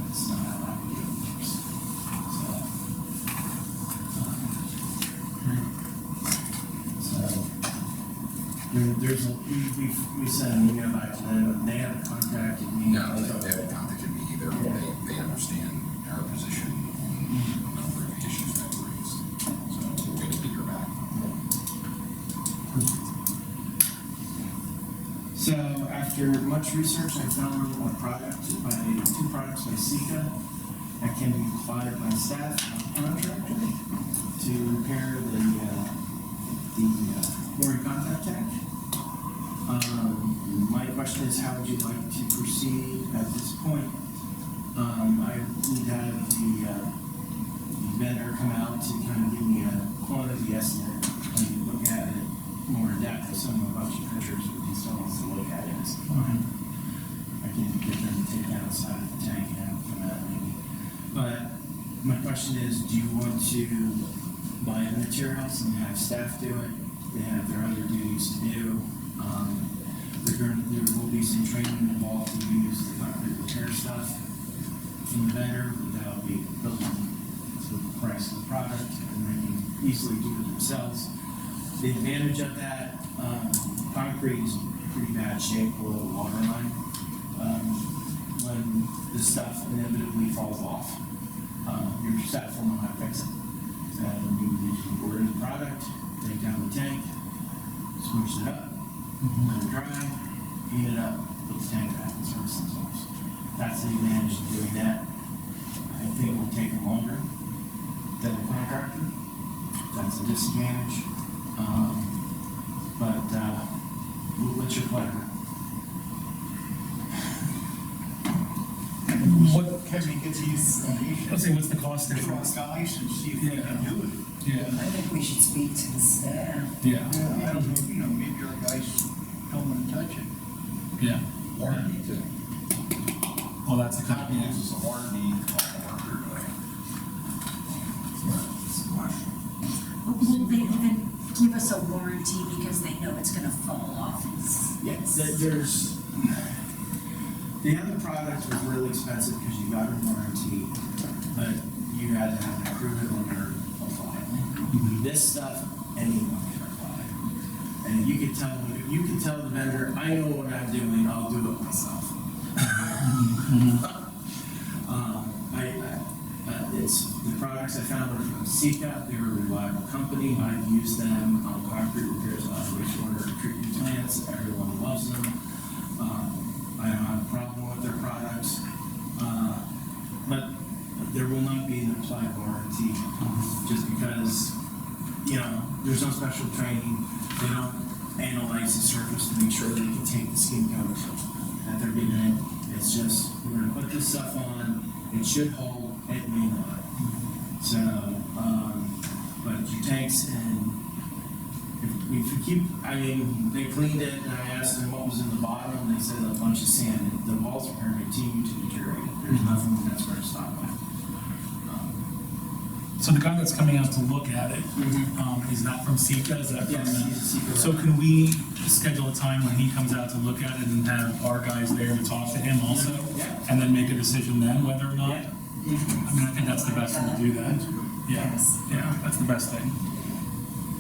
That's not how that would work. There's a, we sent an email back to them, they haven't contacted me. No, they haven't contacted me either. They understand our position on a number of issues that were raised. So we're waiting to hear back. So after much research, I found two products by Sika that can be applied by staff on contractor to repair the mooring contact tank. My question is, how would you like to proceed at this point? I would have the vendor come out to kind of give me a quantity estimate and look at it more in depth. I sent them a bunch of pictures with these stones to look at it. It's fine. I can get them to take it outside of the tank and have them come out maybe. But my question is, do you want to buy the materials and have staff do it? They have their other duties to do. There will be some training involved to use the concrete repair stuff from the vendor without being building to the price of the product, and they can easily do it themselves. The advantage of that, concrete is in pretty bad shape below the water line. When the stuff inevitably falls off, your staff will know how to fix it. And you can order the product, take down the tank, switch it up, let it dry, heat it up, put the tank back and service themselves. That's the advantage of doing that. I think it will take them longer than a contractor. That's a disadvantage. What's your pleasure? What can we get these Let's say, what's the cost difference? guys and see if we can do it? Yeah. I think we should speak to the staff. Yeah. I don't know, maybe our guys don't want to touch it. Yeah. Warranty too. Well, that's a Copy company. uses a warranty on the worker, like. It's a question. Will they even give us a warranty because they know it's gonna fall off? Yes. There's, the other product was really expensive because you got a warranty, but you had to have an approved owner apply. This stuff, anyone can apply. And you could tell the vendor, I know what I'm doing, I'll do it myself. It's the products I found were from Sika. They're a reliable company. I've used them on concrete repairs on wastewater treatment plants. Everyone loves them. I don't have a problem with their products. But there will not be an applied warranty just because, there's no special training. They don't analyze the surface to make sure they can take the skin coat that they're getting in. It's just, we're gonna put this stuff on, it should hold, it may not. So, but your tanks, and if you keep, they cleaned it, and I asked them what was in the bottom, and they said a bunch of sand. The walls are going to continue to deteriorate. There's nothing that's going to stop it. So the guy that's coming out to look at it, is that from Sika? Is that from? Yes, he's a Sika So rep. can we schedule a time when he comes out to look at it and have our guys there to talk to him also? Yeah. And then make a decision then whether or not? Yeah. I mean, I think that's the best way to do that. Yeah, Yes. yeah, that's the best thing.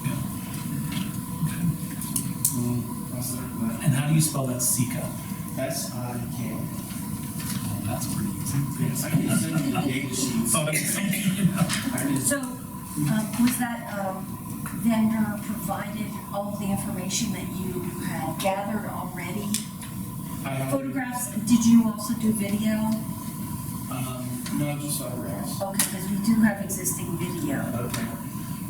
Yeah. Okay. I'll start with that. And how do you spell that, Sika? S-I-K. Oh, that's pretty easy. Yes, I can send you the data sheets. Thought it was something, you know. I just, So, was that vendor provided all the information that you had gathered already? Photographs, did you also do video? No, just photographs. Okay, because we do have existing video. Okay.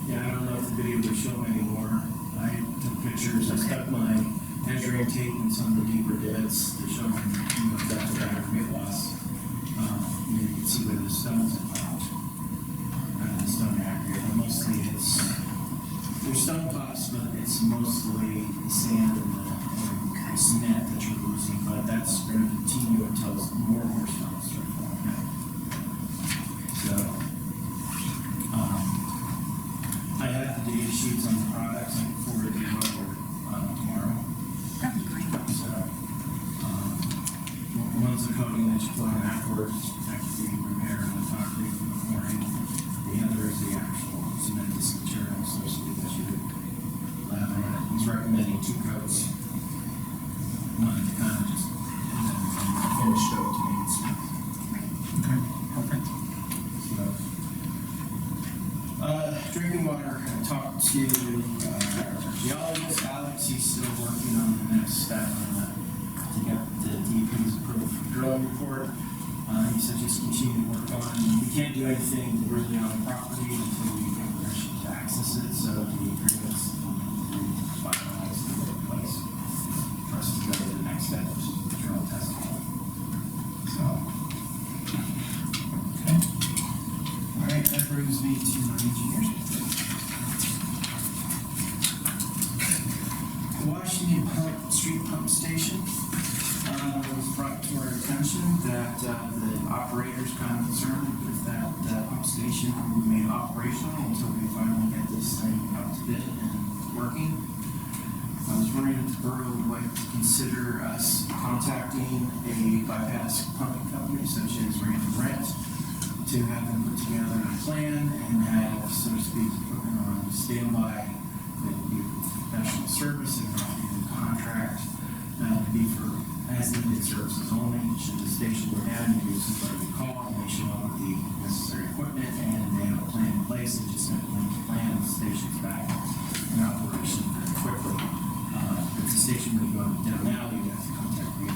Yeah, I don't know if the video will show anymore. I took pictures, I stuck my measuring tape in some of the deeper divots to show them, that's what I get lost. You can see where the stones are found. The stone accurate, but mostly there's stone pops, but it's mostly the sand and the cement that you're losing, but that's going to continue until more and more stones start falling out. So, have the data sheets on the products and forward them over tomorrow. That'd be great. So, one's the coating that you put on afterwards, protects the repair and the concrete from the flooring. The other is the actual cementous material, so that you would lather on it. He's recommending 2 coats. One to kind of just, and then finish coat to make it smooth. Okay, perfect. So, drinking water, I talked to our geologist, Alex, he's still working on the next step to get the DEP's approved drilling report. He said just continue to work on, we can't do anything really on the property until we get permission to access it, so the agreements finalized in the place for us to go to the next step, which is the drill testing. So, Okay. all right, that brings me to my engineer's report. The Washington Street Pump Station was brought to our attention that the operator's kind of concerned if that pump station will remain operational until we finally get this thing up to bid and working. I was wondering if the borough would like to consider us contacting a bypass pumping company such as Random Rent to have them put together a plan and have, so to speak, equipment on standby that would be professional service and not be a contract, to be for as needed services only. Should the station go down, you use somebody to call and they show up with the necessary equipment and they have a plan in place. They just implement the plan and the station's back in operation very quickly. If the station would go down now, you have to contact the,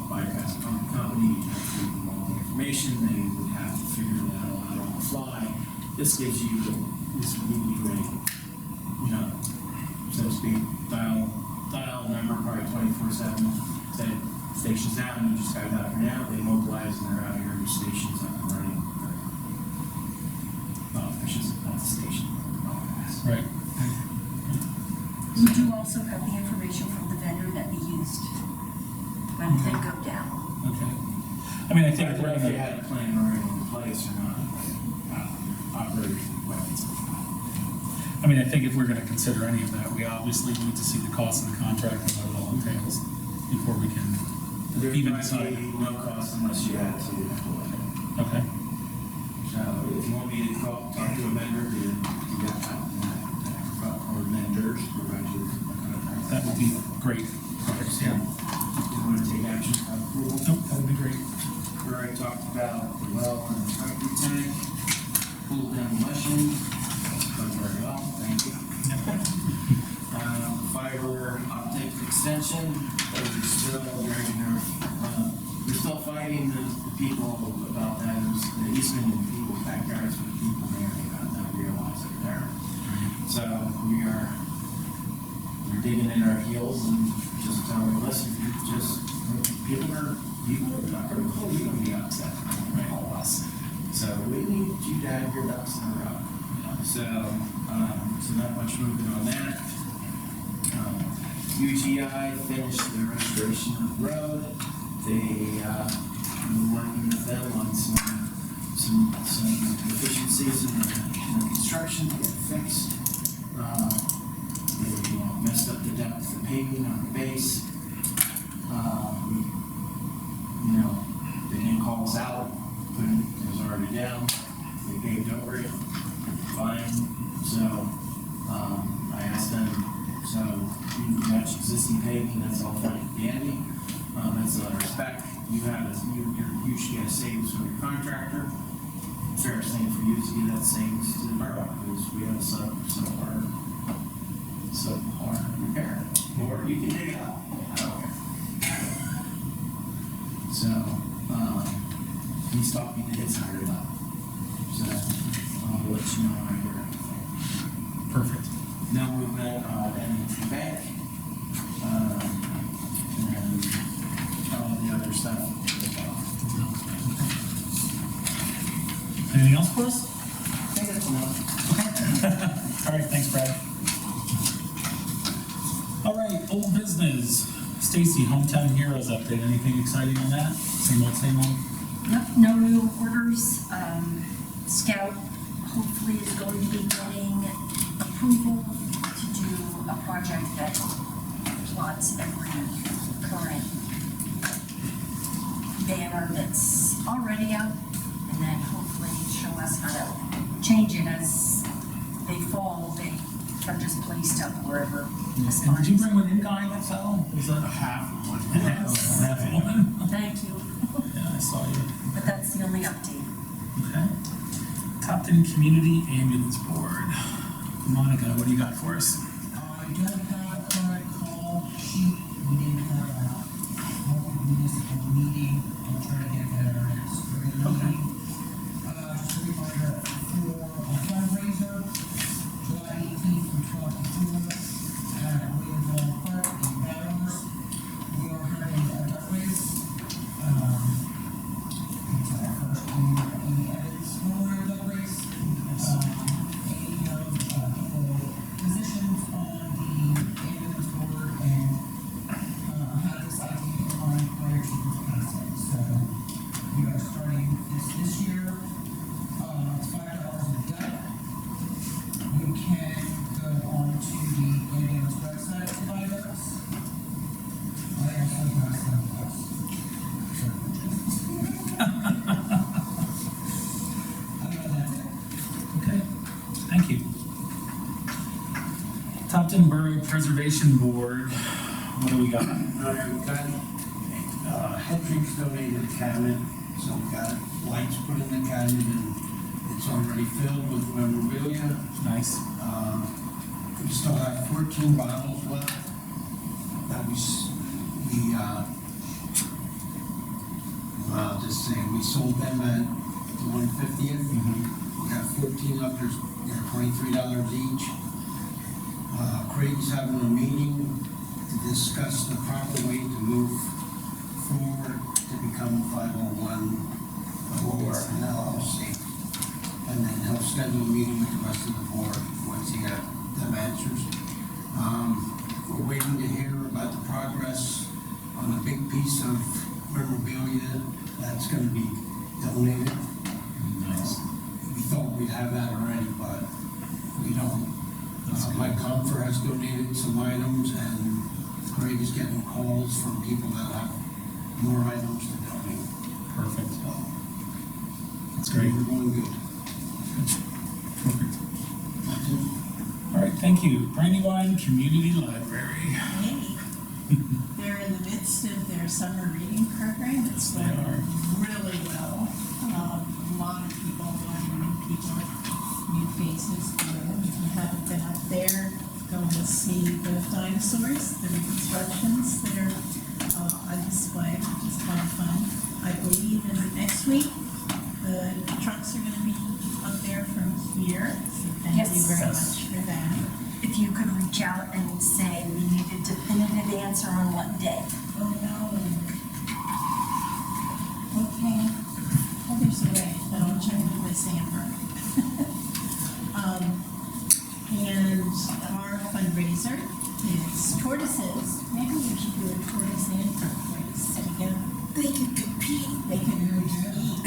bypass pumping company, you have to give them all the information, they would have to figure that all out on the fly. This gives you, this would be great, so to speak, dial number, probably 24/7, say station's out and you just got it out here now, they mobilize and they're out here, your station's up and running. Well, I should say not the station, Right. We do also have the information from the vendor that we used when they go down. Okay. I mean, I think I if don't we're know if you gonna, had a plan already in place or not, operators, I mean, I think if we're gonna consider any of that, we obviously need to see the cost of the contract and what it all entails before we can There even might decide. be no cost unless you had to employ it. Okay. So if you want me to talk to a vendor, do that, or vendors, provide you with a contract. That would be great. Yeah. You want to take action on approval? Nope, that would be great. We already talked about the well and the concrete tank, pool demolition, done very well, thank you. Fiber optic extension, we're still we're still fighting the people about that. The easement in people's backyards, but people may or may not realize they're there. So we're digging in our heels and just telling them, listen, people are not going to call you to be upset, right? All of us. So we need you to have your ducks in a row. So not much movement on that. UGI finished the restoration of the road. They were working with them on some deficiencies in the construction to get fixed. They messed up the depth of the paving on the base. They didn't call us out. It was already down. They paved over it. Fine. So I asked them, so you match existing paving, that's all fine and dandy. That's a spec. You should get a savings from your contractor. Fairest thing for you is to get that savings to the borough, because we have a subpar repair. Or you can dig it up. I don't care. So, he's talking to his higher level. So, I'll let you know when I hear anything. Perfect. No movement on any bank, and all the other stuff. Anything else for us? I think that's enough. All right, thanks, Brad. All right, old business. Stacy, Hometown Heroes update. Anything exciting on that? Same old, same old? Nope, no new orders. Scout hopefully is going to be getting a approval to do a project that plots every current banner that's already out, and then hopefully show us how to change it as they fall. They are just placed up wherever the And spot did you is. bring one in, Guy, that fell? Was that Half of one. half of one? Thank you, Yeah, I saw you. but that's the only update. Okay. Topton Community Ambulance Board. Monica, what do you got for us? I don't have a current call sheet, we didn't have a local municipal meeting, I'll try to get that our next regular Okay. meeting. Just a reminder for a fundraiser, July 18th from 12 to 4, at Williamsville Park in Borough. We are having a duck race. It's our first Amy Evans Memorial Duck Race. Any of people positions on the ambulance board and have this idea in mind prior to the process. So we are starting this year. It's $5 a duck. You can go on to the ambulance website to buy those. I actually have some of those. Okay, thank you. Topton Borough Preservation Board, what do we got? We've got, Hendricks donated a cabinet, so we've got lights put in the cabinet and it's already filled with memorabilia. Nice. We still have 14 bottles left that I'll just say, we sold them at the 150th. We have 14 up, they're $23 each. Craig's having a meeting to discuss the proper way to move forward to become 501 or an LLC. And then he'll schedule a meeting with the rest of the board once he got them answers. We're waiting to hear about the progress on a big piece of memorabilia that's gonna be donated. Nice. We thought we'd have that already, but we don't. Mike Comfort has donated some items, and Craig is getting calls from people that have more items to donate. Perfect. So, That's great. we're going good. Perfect. That's it. All right, thank you. Brandywine Community Library. Hey, they're in the midst of their summer reading program. It's They going are. really well. A lot of people, a lot of new people, new faces. If you haven't been up there, go and see the dinosaurs, the reconstructions that are on display, which is kind of fun. I believe in next week, the trucks are gonna be up there from here. So thank you Yes. very much for that. If you could reach out and say we need a definitive answer on what day. Oh, no. Okay. Well, there's a way, but I'll check with Miss Amber. And our fundraiser is tortoises. Maybe we should do a tortoise and duck race together. They can compete. They can really eat.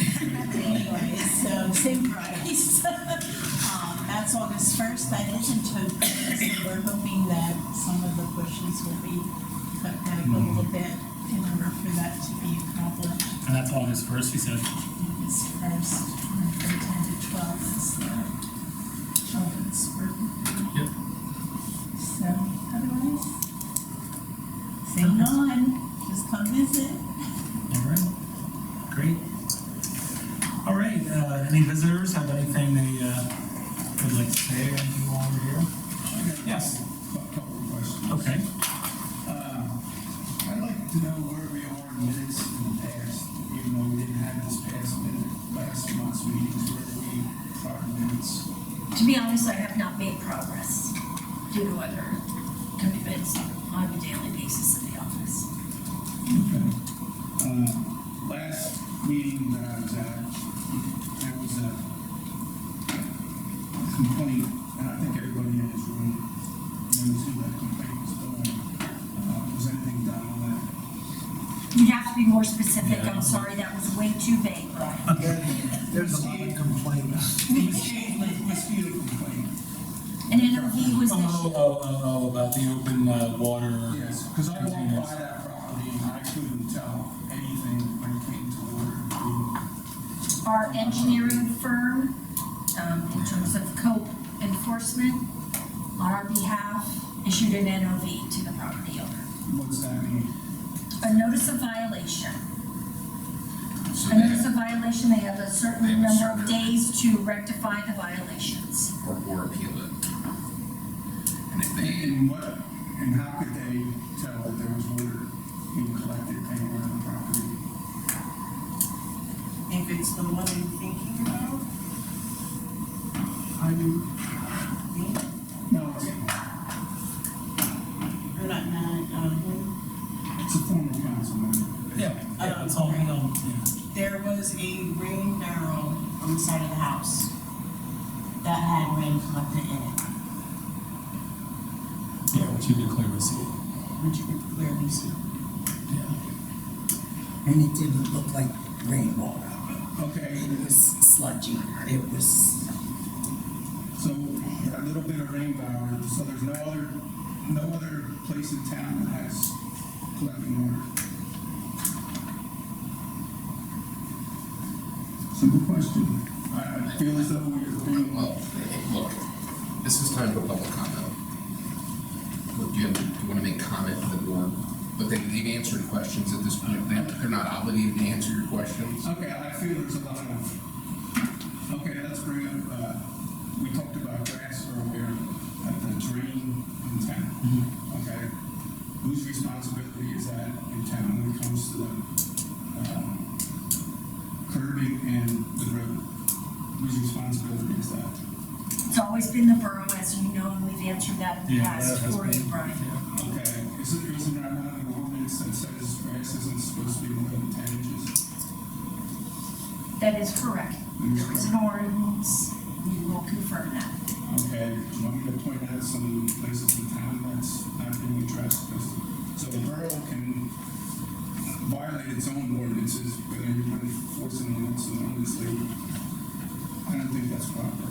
Anyways, so same price. That's August 1st. That is in Topton. So we're hoping that some of the bushes will be cut back a little bit in order for that to be accomplished. And that's August 1st, you said? August 1st, from 10 to 12 is the children's birthday. Yep. So otherwise, sing on, just come visit. All right, great. All right, any visitors have anything they would like to say or anything while we're here? Yes. A couple of questions. Okay. I'd like to know where we are in minutes in the past, even though we didn't have this past minute, last month's meetings, where we are in minutes. To be honest, I have not made progress due to other commitments on a daily basis in the office. Okay. Last meeting that I was at, there was a complaint, and I think everybody in this room knows who that complaint was going. Was anything done on that? You have to be more specific. I'm sorry, that was way too vague, Brian. There's a lot of complaints. Mosquito complaint. An NOV was issued. About the open, water. Yes, because I walked containers. by that property and I couldn't tell anything when it came to water. Our engineering firm, in terms of code enforcement, on our behalf, issued an NOV to the property owner. What does that mean? A notice of violation. So A they notice of have, violation, they have a They certain have a number of certain- days to rectify the violations. or appeal it. And if they, And how could they tell that there was water being collected anywhere on the property? If it's the one I'm thinking about, I do. me, No, or not, him. it's a former councilman. Yeah, it's all, yeah. There was a rain barrel on the side of the house that had rain collected in it, Yeah, which you could clearly see. which you could clearly see. Yeah. And it didn't look like rainwater. Okay, It was sludgy. It was, so a little bit of rain power, so there's no other place in town that has collecting water. Simple question. I feel as though we're being, well, look, this is time for public comment. Look, do you want to make comment to the board? But they've answered questions at this point. They're not obligated to answer your questions. okay, I feel there's a lot of, okay, let's bring up, we talked about grass earlier, at the drain in town. Okay, whose responsibility is that in town when it comes to the, curbing and the road? Whose responsibility is that? It's always been the borough, as you know, and we've answered that in the Yeah, past that's for you, been- Brian. Okay, isn't there not an ordinance that says grass isn't supposed to be more than 10 inches? That is correct. There is an ordinance, we will confirm that. Okay, do you want me to point out some places in town that's not being addressed? 'Cause- so the borough can violate its own ordinances, but then you're going to force an ordinance on this lady. I don't think that's proper.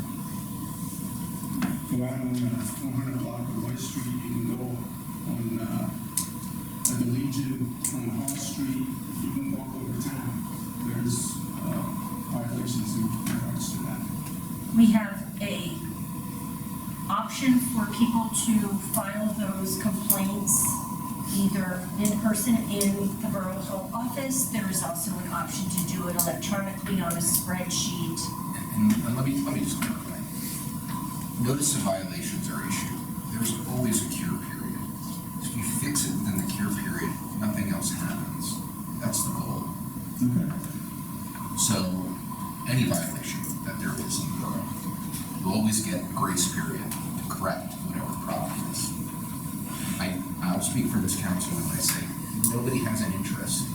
Go out on 400 block of White Street, you can go on, at the Legion, on Hall Street, you can walk over town. There's, violations in regards to that. We have a option for people to file those complaints either in person in the borough hall office. There is also an option to do it electronically on a spreadsheet. And let me just clarify. Notice of violations are issued. There's always a cure period. If you fix it within the cure period, nothing else happens. That's the goal. Okay. So, any violation that there is in the borough, you always get a grace period to correct whatever problem is. I'll speak for this council when I say, nobody has an interest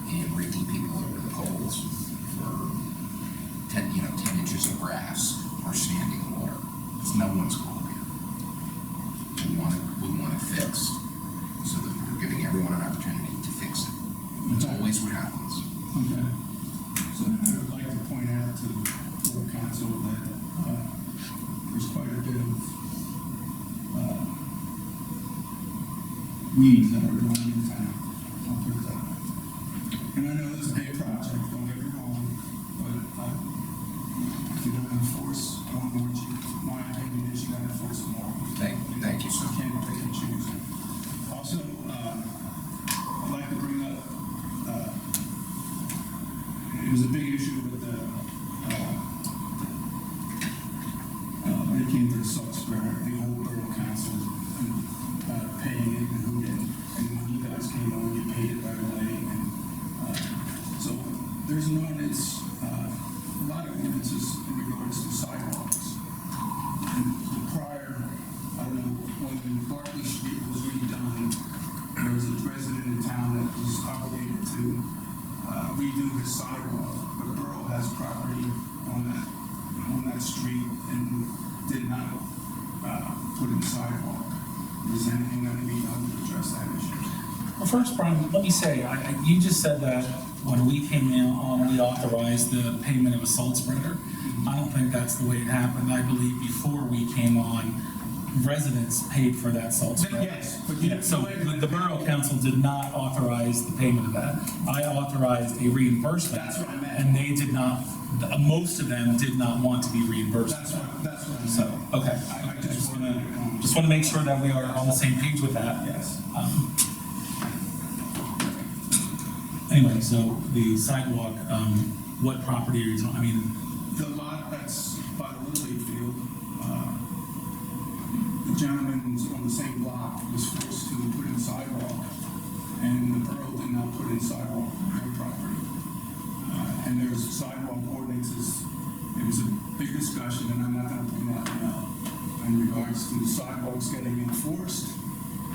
in raking people over the coals for 10 inches of grass or standing water. It's no one's goal here. We want it fixed, so that we're giving everyone an opportunity to fix it. It's always what happens. Okay. So I would like to point out to the full council that, there's quite a bit of, weeds that are growing in town. I'll put it that way. And I know this is a big project, don't get me wrong, but, if you don't enforce one more, my opinion is you gotta enforce more. Thank you, sir. You can't pick and choose. Also, I'd like to bring up, it was a big issue with the, when it came to the salt spreader, the whole borough council, and, paying it and who didn't. And when you guys came on, you paid it right away, and, so there's an ordinance, a lot of ordinances in regards to sidewalks. And the prior, I don't know, when Bartley Street was redone, there was a resident in town that was obligated to redo his sidewalk, but the borough has property on that street and did not put in sidewalk. Is anything that can be done to address that issue? Well, first, Brian, let me say, you just said that when we came in on, we authorized the payment of a salt spreader. I don't think that's the way it happened. I believe before we came on, residents paid for that salt spread. Yes, but you. Yeah, so the Borough Council did not authorize the payment of that. I authorized a reimbursement. That's what I meant. And they did not, most of them did not want to be reimbursed. That's what I meant. So, okay. I just wanted to. Just want to make sure that we are on the same page with that. Yes. Anyway, so the sidewalk, what property are you talking, I mean, The lot that's by the Little League field, the gentleman on the same block was forced to put in sidewalk, and the borough did not put in sidewalk on their property. And there's sidewalk ordinances, it was a big discussion, and I'm not gonna bring that up, in regards to the sidewalks getting enforced,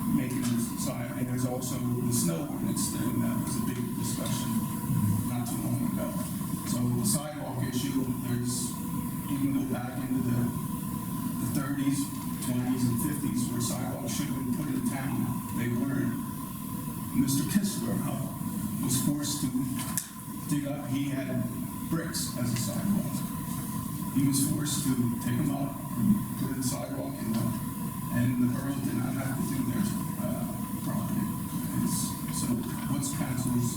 making the side, and there's also the snow ordinance, and that was a big discussion not too long ago. So the sidewalk issue, there's, you can go back into the 30s, 20s, and 50s where sidewalks should have been put in town, they weren't. Mr. Kistler was forced to dig up, he had bricks as a sidewalk. He was forced to take them out and put in sidewalk, and the borough did not have to do their property. So what's council's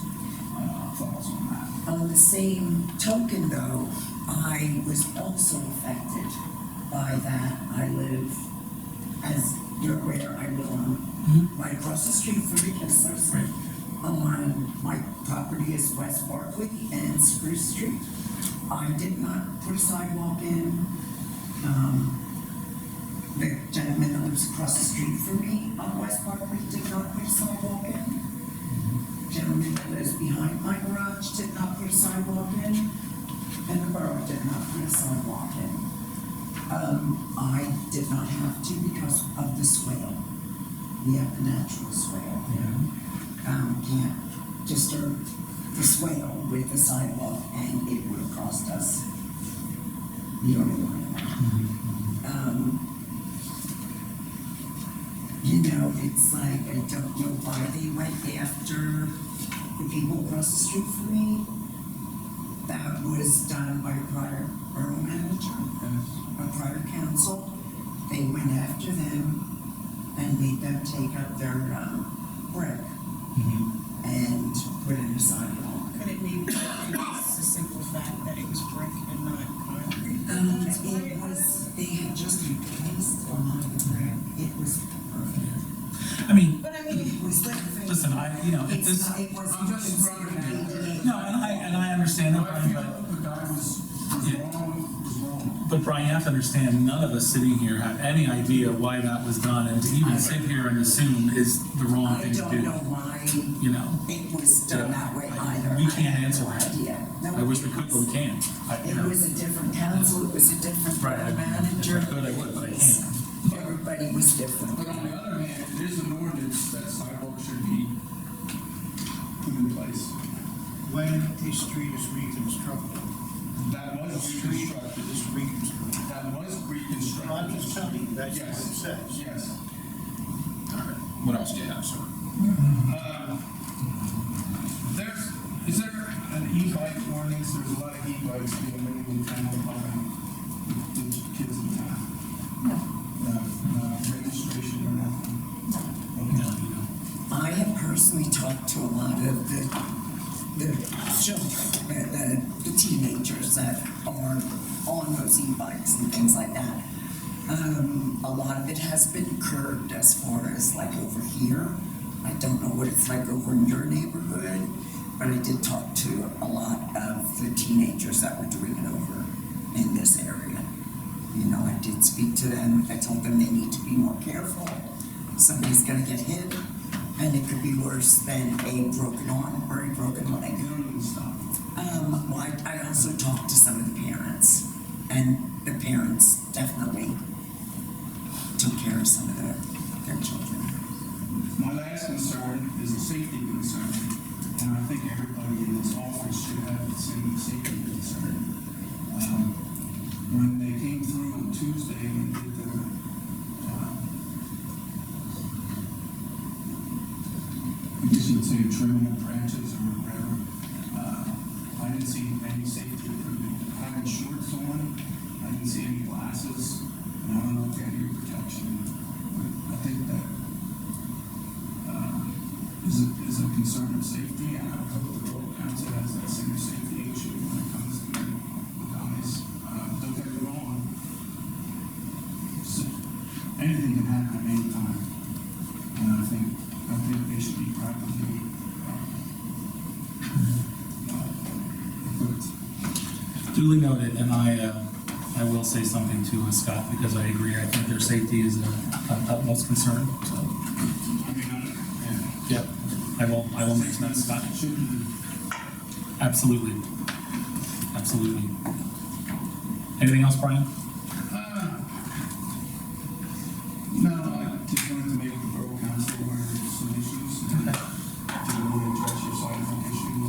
thoughts on that? On the same token though, I was also affected by that. I live, as you're aware, I live on, right across the street from the Kisslers. Right. On my property is West Barkley and Spruce Street. I did not put a sidewalk in. The gentleman that lives across the street from me on West Barkley did not put a sidewalk in. Gentleman that lives behind my garage did not put a sidewalk in, and the borough did not put a sidewalk in. I did not have to because of the swale. We have the natural swale there. Can't disturb the swale with the sidewalk, and it would have cost us nearly $1 million. You know, it's like, I don't know why they went after the people across the street from me. That was done by a prior borough manager, a prior council. They went after them and made them take up their brick and put in a sidewalk. Could it maybe be the simple fact that it was brick and not concrete? It was, they had just replaced a lot of the brick. It was perfect. I mean, But I mean, It was perfect. listen, if It's this, not, it wasn't. I'm just running it. no, and I understand that, I Brian, feel but, the guy was wrong. but Brian, you have to understand, none of us sitting here have any idea why that was done, and to even sit here and assume is the wrong I thing to don't do. know why You know, it was done that way either. we can't I have answer no that. idea. No, I wish we it could, but was- we can't. You It know. was a different council, it was a different Right, borough if manager. I could, I would, but I can't. Everybody was different. But on the other hand, there's an ordinance that sidewalks should be put in place. When the street is reconstructed, That was reconstructed. is reconstructed. That was I'm reconstructed. just telling you, that's what it Yes, says. yes. What else do you have, sir? Is there an e-bike ordinance? There's a lot of e-bikes being made in town behind the kids in town. No, registration or nothing. I have personally talked to a lot of the children, the teenagers that are on those e-bikes and things like that. A lot of it has been curbed as far as like over here. I don't know what it's like over in your neighborhood, but I did talk to a lot of the teenagers that were doing it over in this area. You know, I did speak to them. I told them they need to be more careful. Somebody's gonna get hit, and it could be worse than a broken arm or a broken leg. You don't even stop. Well, I also talked to some of the parents, and the parents definitely took care of some of their children. My last concern is a safety concern, and I think everybody in this office should have the same safety concern. When they came through on Tuesday and did the, I guess you would say trimming of branches or whatever, I didn't see any safety equipment. Having shorts on, I didn't see any glasses. And I don't know if they had ear protection, but I think that, is a concern of safety, and I hope the Borough Council has that same safety issue when it comes to the guys. Don't get me wrong. So, anything can happen at any time. And I think they should be properly, equipped. Duly noted, and I will say something to Scott, because I agree, I think their safety is of utmost concern, so. Yep, I will mention that, Scott. Absolutely. Absolutely. Anything else, Brian? No, I just wanted to make the Borough Council aware of some issues. And to really address your sidewalk issue.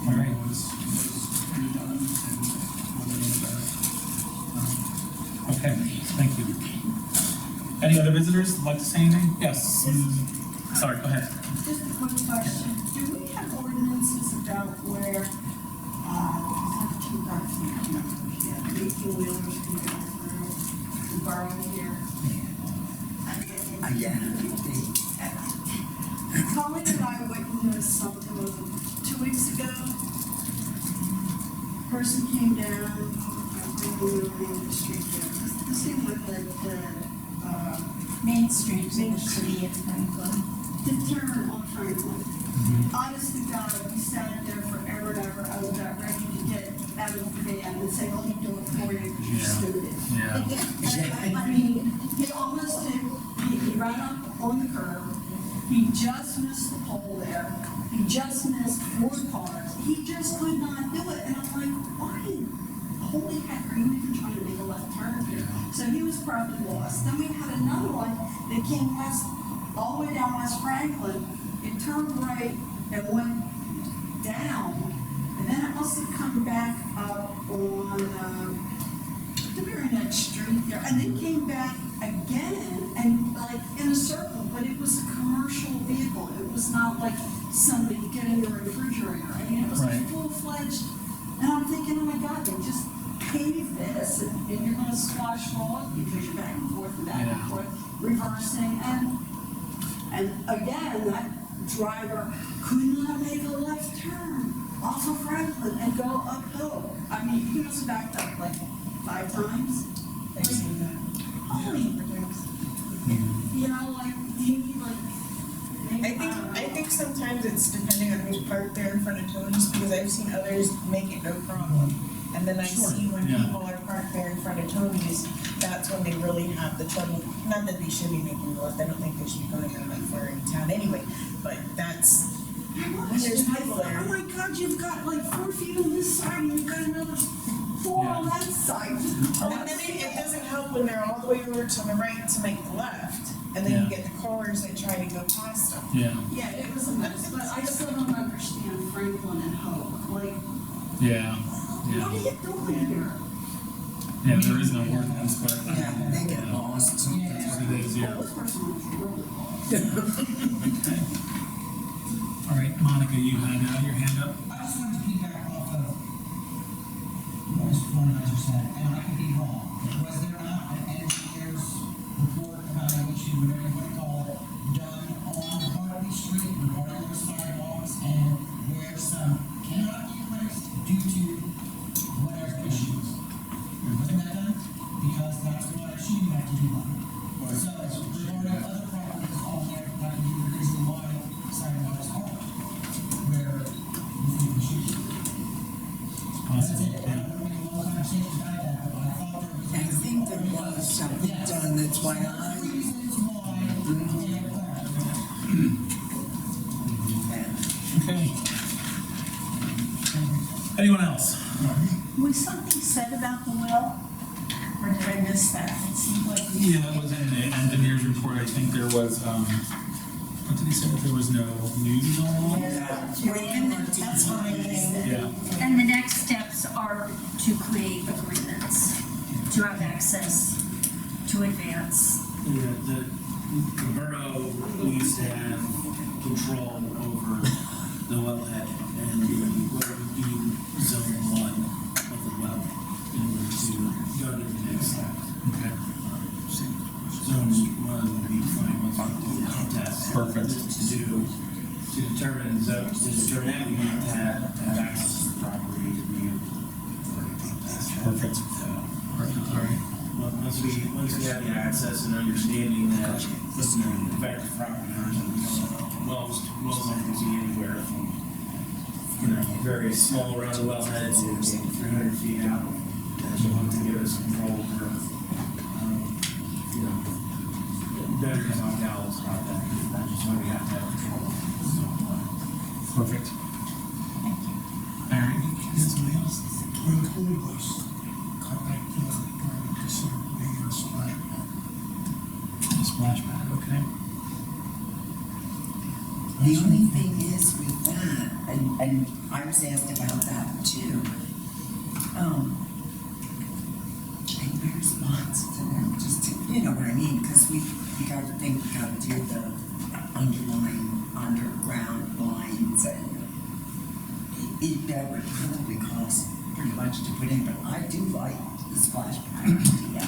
All right. What's being done and what's being addressed. Okay, thank you. Any other visitors like to say anything? Yes. Sorry, go ahead. Just a quick question. Do we have ordinances about where, eighteen wheelers can go through the borough here? Colleen and I witnessed something, was it 2 weeks ago? Person came down, I think we were on the street there. This seemed like Main Street in the city of Franklin. to turn on Franklin. Honest to God, we sat there forever and ever. I was about ready to get out of the van and say, let me do it for you because you're stupid. Yeah. I mean, he almost did, he ran up on the curb. He just missed the pole there. He just missed 4 cars. He just could not do it. And I'm like, why? Holy heck, are you even trying to make a left turn here? So he was probably lost. Then we had another one that came west, all the way down West Franklin. It turned right and went down. And then it must have come back up on the very next street there. And then came back again and like in a circle, but it was a commercial vehicle. It was not like somebody getting a refrigerator. I mean, it was like full-fledged. And I'm thinking, oh my God, they just paved this and you're gonna squash log because you're back and forth, reversing. And again, that driver could not make a left turn off of Franklin and go uphill. I mean, he must have backed up like 5 times. Holy, you know, like, you need like, maybe, I think sometimes it's depending on who's parked there in front of Tony's, because I've seen others make it no problem. And then I see when people are parked there in front of Tony's, that's when they really have the trouble. Not that they should be making the left, I don't think they should be going down that far in town anyway, but that's, when there's people there. oh my God, you've got like 4 feet on this side and you've got another 4 on that side. And then it doesn't help when they're all the way over to the right to make the left, and then you get the cars that try to go past them. Yeah, it was a mess, but I still don't understand Franklin and Hope, like, what are you doing here? Yeah, there is no ordinance, but. Yeah, they get lost. That's what it is, yeah. Well, this person was really lost. Okay. All right, Monica, you had your hand up. I just wanted to piggyback off of what Mr. Fornizer said, and I could be wrong. Was there not an engineer's report evaluation, whatever you want to call it, done on Bartley Street regarding those sidewalks and where some cannot be placed due to whatever issues? Wasn't that done? Because that's what I assume you have to do on. So regarding other properties on there, that can be the reason why sidewalks are where you think we should be. That's it. I don't know if you want to say about that, but I thought there was. I think there was something done, that's why I. Reasons why. Okay. Anyone else? Was something said about the well? Or did I miss that? It seemed like. Yeah, that was in the engineer's report. I think there was, what did he say, that there was no news on? That's what I missed. Yeah. And the next steps are to create agreements, to have access, to advance. The borough needs to have control over the wellhead and what would be zone 1 of the well in order to go to the next step. Okay. Zone one will be defined once we do the test. Perfect. To determine zone, to determine that, we need to have access to the property to be able to test. Perfect. So, Perfect, all right. once we have the access and understanding that, listen, in fact, the property owners, wells aren't gonna be anywhere from, very small around the wellhead to maybe 300 feet out. That you want to give us control over, batteries on gallows about that. That's just why we have to have control. Perfect. Mary? Somebody else, when the pool was, contact, or consider being a splash pad. Splash pad, okay. The only thing is with that, and I was asked about that too. And my response to them, just to, you know what I mean, because we gotta think, we gotta do the underground lines, and that would probably cost pretty much to put in, but I do like the splash pad idea. I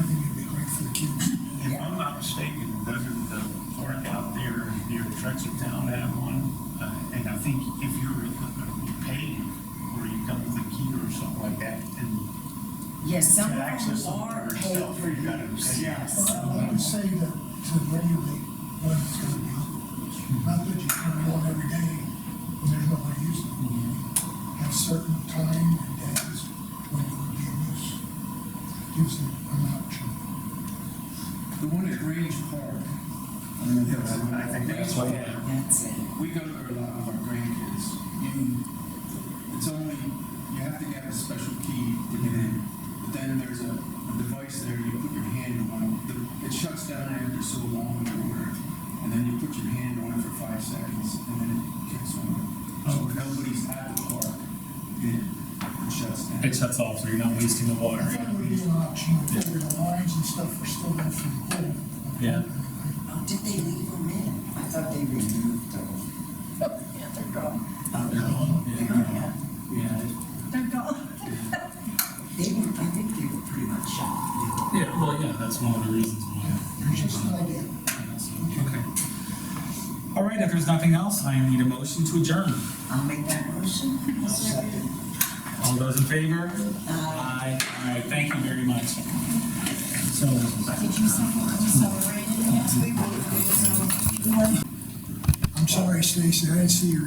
think it'd be great for the kids. If I'm not mistaken, doesn't the park out there near Trexler Town have one? And I think if you're paid, or you come with a key or something like that, and Yes, some to of access them them are for paid yourself, for you gotta use, pay. yes. I would say that to regulate when it's gonna be, not that you turn it on every day when there's nobody using it. Have certain time and days when it would be in use. Gives them an option. The one at Grange Park. I don't know if that's- I think that's Grange what- Park, That's it. we go there a lot with our grandkids. It's only, you have to get a special key to get in. But then there's a device there, you put your hand on it. It shuts down after so long in order. And then you put your hand on it for 5 seconds, and then it kicks on. So if nobody's at the park, it shuts down. It shuts off, so you're not wasting the water. I thought it would be an option, if the lines and stuff were still there from the pool. Yeah. Oh, did they leave them in? I thought they removed them. Yeah, they're gone. Oh, Yeah. Yeah. They're gone. they were, I think they were pretty much shut. Yeah, well, yeah, that's one of the reasons why. Just an idea. Okay. All right, if there's nothing else, I need a motion to adjourn. I'll make that motion. All those in favor? Aye. All right, thank you very much. So, Did you celebrate it? I'm sorry, Stacy, I didn't see your